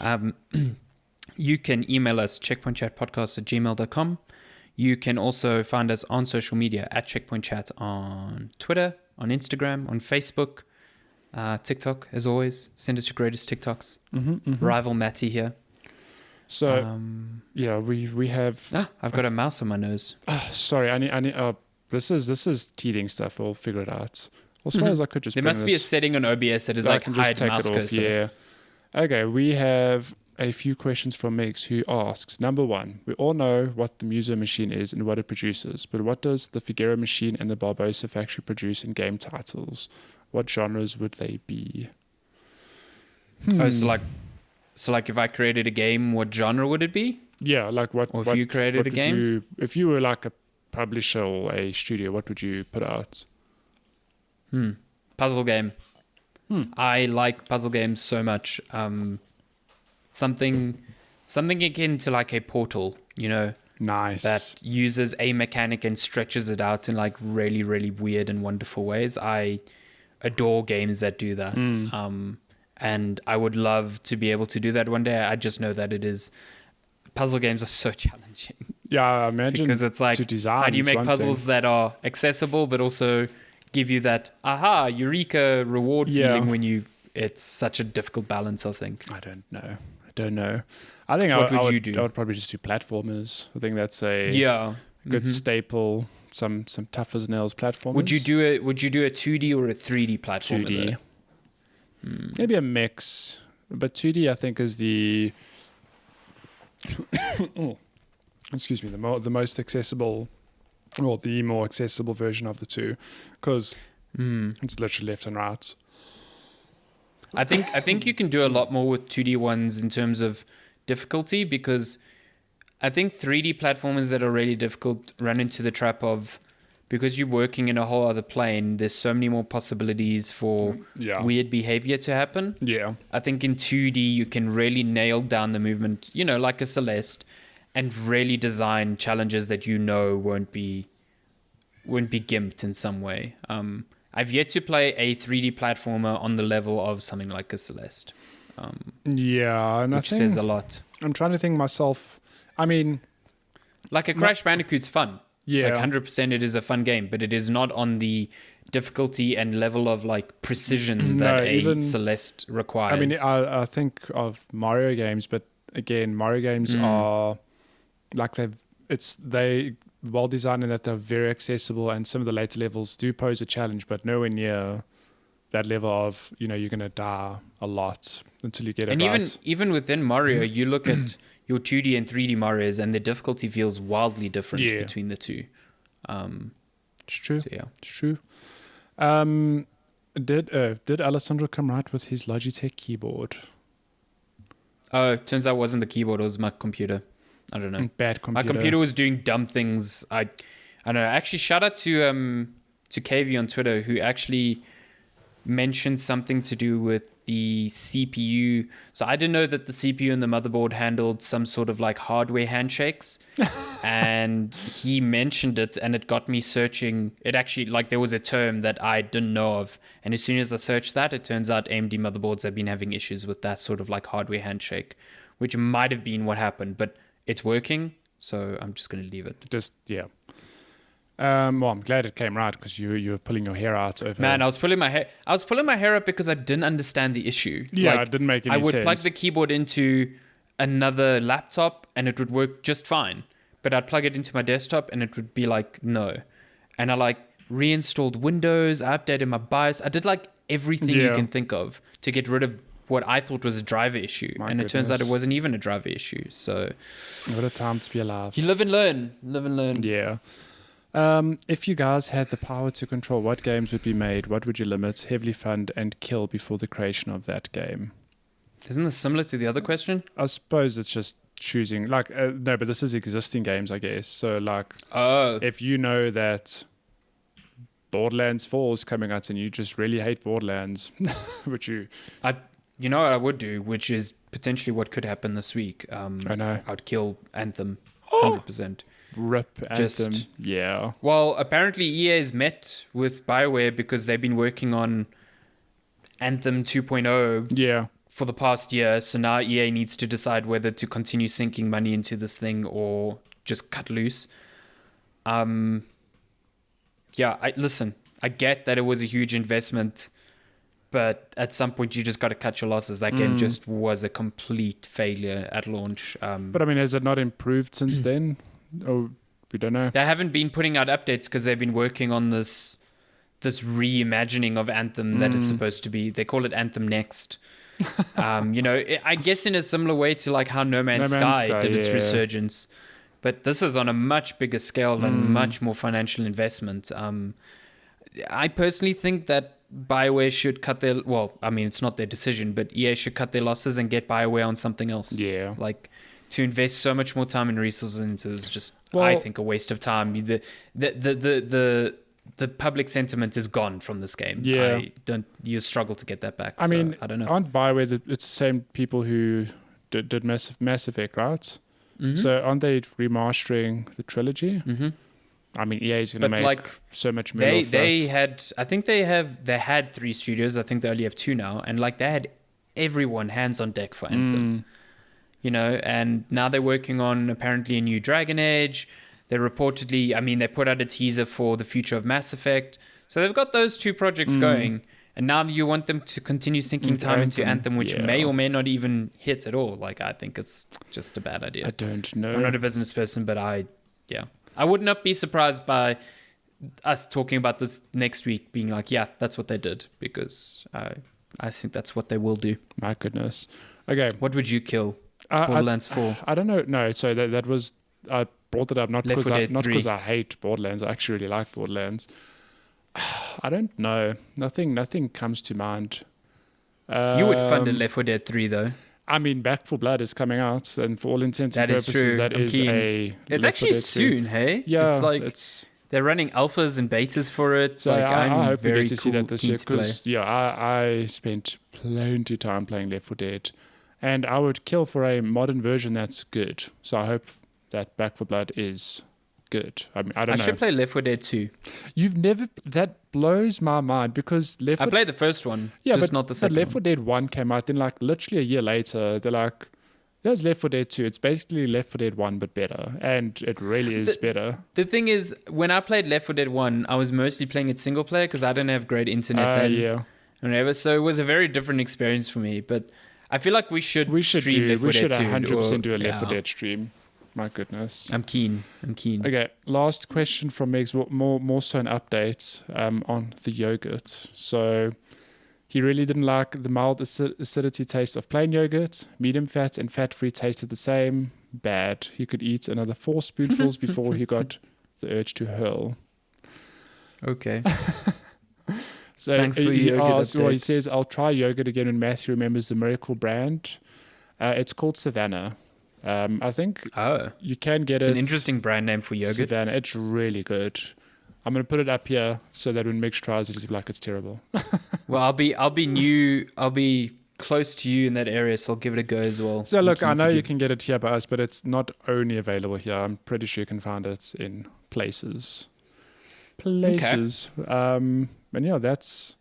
you can email us checkpointchatpodcast@gmail.com. You can also find us on social media at Checkpoint Chat on Twitter, on Instagram, on Facebook, TikTok, as always. Send us your greatest TikToks. Rival Matty here. So, we have... I've got a mouse on my nose. Sorry, I need this is teething stuff. We'll figure it out. I suppose I could just... There must be a setting on OBS that is like hide mouse cursor. Yeah. Okay, we have a few questions from Megs who asks, number one, we all know what the Muso machine is and what it produces, but what does the Figueroa machine and the Barbosa factory produce in game titles? What genres would they be? Oh, so like if I created a game, what genre would it be? Yeah, like what... Or if you created a game? If you were like a publisher or a studio, what would you put out? Puzzle game. I like puzzle games so much. Something akin to like a Portal, Nice. That uses a mechanic and stretches it out in like really, really weird and wonderful ways. I adore games that do that. And I would love to be able to do that one day. I just know that puzzle games are so challenging. Yeah, I imagine. Because it's like, how do you make puzzles that are accessible, but also give you that eureka reward feeling when it's such a difficult balance, I think. I don't know. don't know. I think what would you do? I would probably just do platformers. I think that's a good Mm-hmm. staple. Some tough as nails platformers. Would you do a 2D or a 3D platformer? 2D. Maybe a mix, but 2D I think is the excuse me, the most accessible, or the more accessible version of the two, because it's literally left and right. I think you can do a lot more with 2D ones in terms of difficulty, because I think 3D platformers that are really difficult run into the trap of, because you're working in a whole other plane, there's so many more possibilities for weird behavior to happen. Yeah. I think in 2D you can really nail down the movement, like a Celeste, and really design challenges that won't be gimped in some way. I've yet to play a 3D platformer on the level of something like a Celeste. Which says a lot. I'm trying to think myself. I mean, like a Crash Bandicoot's fun. Yeah. Like 100% it is a fun game, but it is not on the difficulty and level of like precision that Celeste requires. I mean, I think of Mario games, but again, Mario games are like they well designed in that they're very accessible, and some of the later levels do pose a challenge, but nowhere near that level of, you're going to die a lot until you get it right. And even within Mario, you look at your 2D and 3D Marios, and the difficulty feels wildly different between the two. It's true. So, yeah. It's true. Did Alessandro come right with his Logitech keyboard? Oh, it turns out it wasn't the keyboard, it was my computer. I don't know. Bad computer. My computer was doing dumb things. I don't know. Actually, shout out to KV on Twitter, who actually mentioned something to do with the CPU. So I didn't know that the CPU and the motherboard handled some sort of like hardware handshakes. And he mentioned it, and it got me searching. It actually, like, there was a term that I didn't know of. And as soon as I searched that, it turns out AMD motherboards have been having issues with that sort of like hardware handshake, which might have been what happened, but it's working. So I'm just going to leave it. Well, I'm glad it came right, because you were pulling your hair out over. Man, I was pulling my hair up because I didn't understand the issue. Yeah, like, it didn't make any sense. I would plug the keyboard into another laptop and it would work just fine. But I'd plug it into my desktop and it would be like, no. And I like reinstalled Windows, I updated my BIOS. I did like everything you can think of to get rid of what I thought was a driver issue. It turns out it wasn't even a driver issue. So what a time to be alive. You live and learn. Yeah. If you guys had the power to control what games would be made, what would you limit, heavily fund, and kill before the creation of that game? Isn't this similar to the other question? I suppose it's just choosing, like, no, but this is existing games, I guess. So, like, if you know that Borderlands 4 is coming out and you just really hate Borderlands, which you know what I would do, which is potentially what could happen this week. I know. I'd kill Anthem, 100%. Rip Anthem. Yeah. Well, apparently EA has met with BioWare because they've been working on Anthem 2.0 for the past year. So now EA needs to decide whether to continue sinking money into this thing or just cut loose. I get that it was a huge investment, but at some point you just got to cut your losses. That game just was a complete failure at launch. But I mean, has it not improved since then? Oh, we don't know. They haven't been putting out updates because they've been working on this reimagining of Anthem that is supposed to be, they call it Anthem Next. I guess in a similar way to like how No Man's Sky did its resurgence. But this is on a much bigger scale and much more financial investment. I personally think that BioWare should cut their, it's not their decision, but EA should cut their losses and get BioWare on something else. Yeah. Like, to invest so much more time and resources into this is just, I think, a waste of time. The public sentiment is gone from this game. Yeah. You struggle to get that back. I mean, I don't know. Aren't BioWare, it's the same people who did Mass Effect, right? Mm-hmm. So aren't they remastering the trilogy? Mm-hmm. I mean, EA is going to make so much money. They had 3 studios. I think they only have 2 now, and like they had everyone hands on deck for Anthem. And now they're working on apparently a new Dragon Age. They reportedly, they put out a teaser for the future of Mass Effect. So they've got those 2 projects going. And now you want them to continue sinking time into Anthem, which may or may not even hit at all. Like, I think it's just a bad idea. I don't know. I'm not a business person, but I would not be surprised by us talking about this next week, being like, yeah, that's what they did, because I think that's what they will do. My goodness. Okay. What would you kill Borderlands 4? I don't know. No, so that was... I brought it up not because I hate Borderlands. I actually really like Borderlands. I don't know. Nothing comes to mind. You would fund a Left 4 Dead 3, though. I mean, Back 4 Blood is coming out, and for all intents and purposes, true. that is a... It's actually soon, hey? Yeah, it's like they're running alphas and betas for it. So like, I hope we get to see that this year, because I spent plenty of time playing Left 4 Dead, and I would kill for a modern version that's good. So I hope that Back 4 Blood is good. I mean, I don't know. I should play Left 4 Dead 2. You've never... That blows my mind, because I played the first one, just not the second but Left 4 Dead 1 came out, then like literally a year later, they're like, there's Left 4 Dead 2. It's basically Left 4 Dead 1, but better. And it really is better. The thing is, when I played Left 4 Dead 1, I was mostly playing it single player because I didn't have great internet then. Yeah. Whatever. So it was a very different experience for me. But I feel like we should stream Left 4 Dead 2. 100% do a Left 4 Dead stream. My goodness. I'm keen. Okay, last question from Megs. More so an update on the yogurt. So he really didn't like the mild acidity taste of plain yogurt. Medium fat and fat-free tasted the same. Bad. He could eat another 4 spoonfuls before he got the urge to hurl. Okay. So thanks for your yogurt update. Well, he says, I'll try yogurt again when Matthew remembers the Miracle brand. It's called Savannah. I think you can get it. It's an interesting brand name for yogurt. Savannah. It's really good. I'm going to put it up here so that when Mitch tries it, he'll be like, it's terrible. Well, I'll be close to you in that area, so I'll give it a go as well. So look, I know you can get it here by us, but it's not only available here. I'm pretty sure you can find it in places. Okay. And yeah, that's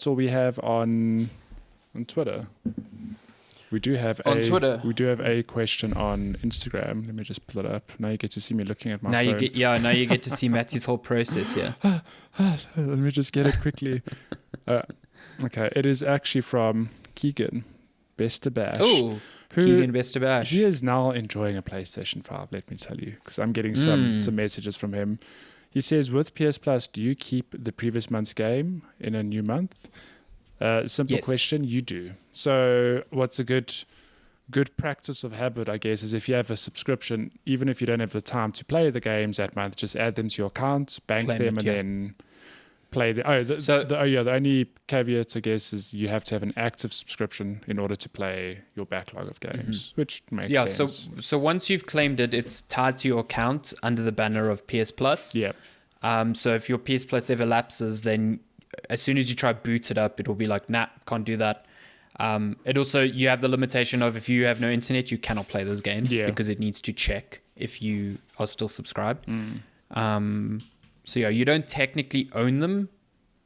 all we have on Twitter. We do have a question on Instagram. Let me just pull it up. Now you get to see me looking at my phone. Now you get to see Matty's whole process here. Let me just get it quickly. Okay, it is actually from Keegan Bestabash. Oh, Keegan Bestabash. He is now enjoying a PlayStation 5, let me tell you, because I'm getting some messages from him. He says, with PS Plus, do you keep the previous month's game in a new month? Simple question, you do. So what's a good practice of habit, I guess, is if you have a subscription, even if you don't have the time to play the games that month, just add them to your account, bank them, and then play the only caveat, I guess, is you have to have an active subscription in order to play your backlog of games, which makes sense. So once you've claimed it, it's tied to your account under the banner of PS Plus. Yeah. So if your PS Plus ever lapses, then as soon as you try boot it up, it will be like, nah, can't do that. It also, you have the limitation of if you have no internet, you cannot play those games because it needs to check if you are still subscribed. So yeah, you don't technically own them,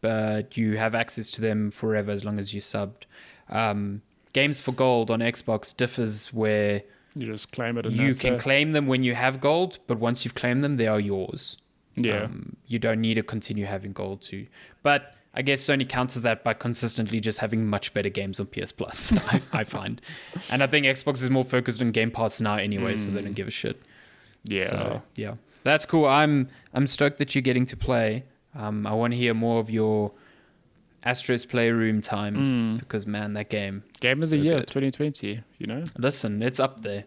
but you have access to them forever as long as you subbed. Games for Gold on Xbox differs where you just claim it. You can claim them when you have gold, but once you've claimed them, they are yours. Yeah. You don't need to continue having gold too. But I guess Sony counters that by consistently just having much better games on PS Plus, I find. And I think Xbox is more focused on Game Pass now anyway, so they don't give a shit. Yeah. So, yeah. That's cool. I'm stoked that you're getting to play. I want to hear more of your Astro's Playroom time because, man, that game of the year, good. 2020, you know? Listen, it's up there.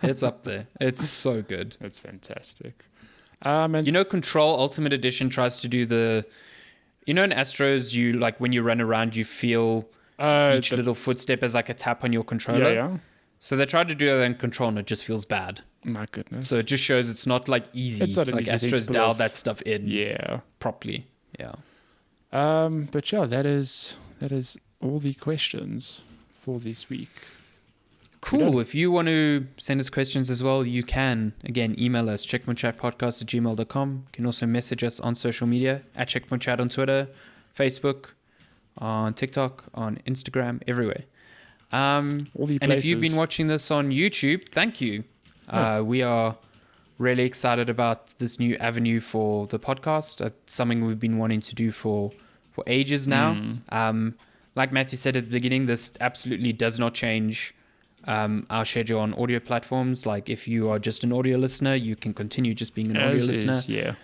It's up there. It's so good. It's fantastic. And Control Ultimate Edition tries to do in Astros, you like when you run around, you feel each little footstep as like a tap on your controller. Yeah. So they tried to do that in Control and it just feels bad. My goodness. So it just shows it's not like easy. It's not like easy Astros dialed that stuff in properly. Yeah. But yeah, that is all the questions for this week. Cool. If you want to send us questions as well, you can. Again, email us, checkpointchatpodcast@gmail.com. You can also message us on social media, at checkpointchat on Twitter, Facebook, on TikTok, on Instagram, everywhere. And if you've been watching this on YouTube, thank you. We are really excited about this new avenue for the podcast. It's something we've been wanting to do for for ages now. Like Matty said at the beginning, this absolutely does not change our schedule on audio platforms. Like if you are just an audio listener, you can continue just being an audio listener. Yeah.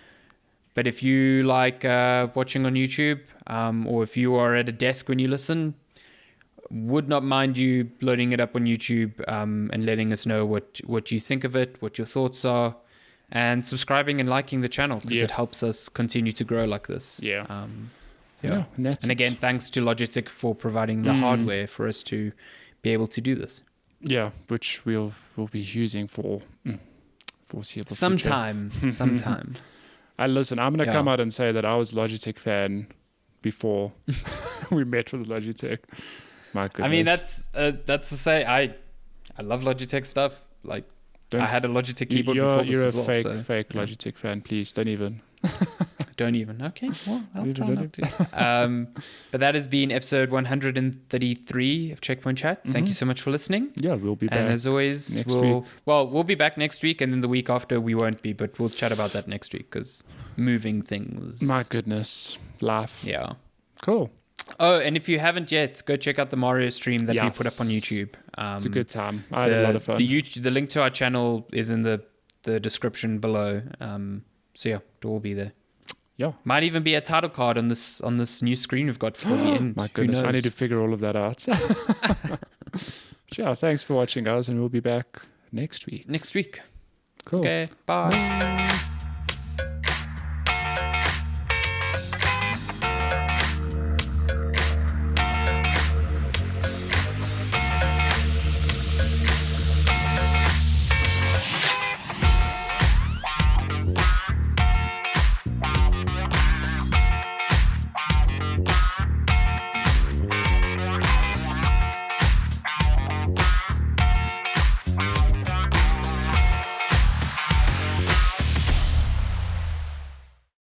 But if you like watching on YouTube, or if you are at a desk when you listen, would not mind you loading it up on YouTube and letting us know what you think of it, what your thoughts are, and subscribing and liking the channel because it helps us continue to grow like this. Yeah. And again, thanks to Logitech for providing the hardware for us to be able to do this. Yeah, which we'll be using for foreseeable sometime. And listen, I'm going to come out and say that I was Logitech fan before we met with Logitech. My goodness. I mean, that's to say, I love Logitech stuff. Like, I had a Logitech keyboard before this as well. You're a fake Logitech fan. Please, don't even. Don't even. Okay, well, I'll try not to. But that has been episode 133 of Checkpoint Chat. Thank you so much for listening. Yeah, we'll be back. And as always, we'll be back next week, and then the week after we won't be, but we'll chat about that next week because moving things. My goodness, life. Yeah. Cool. Oh, and if you haven't yet, go check out the Mario stream that we put up on YouTube. It's a good time. I had a lot of fun. The link to our channel is in the description below. So yeah, it will be there. Yeah. Might even be a title card on this new screen we've got for the end. My goodness, I need to figure all of that out. Sure, thanks for watching, guys, and we'll be back next week. Next week. Cool. Okay, bye.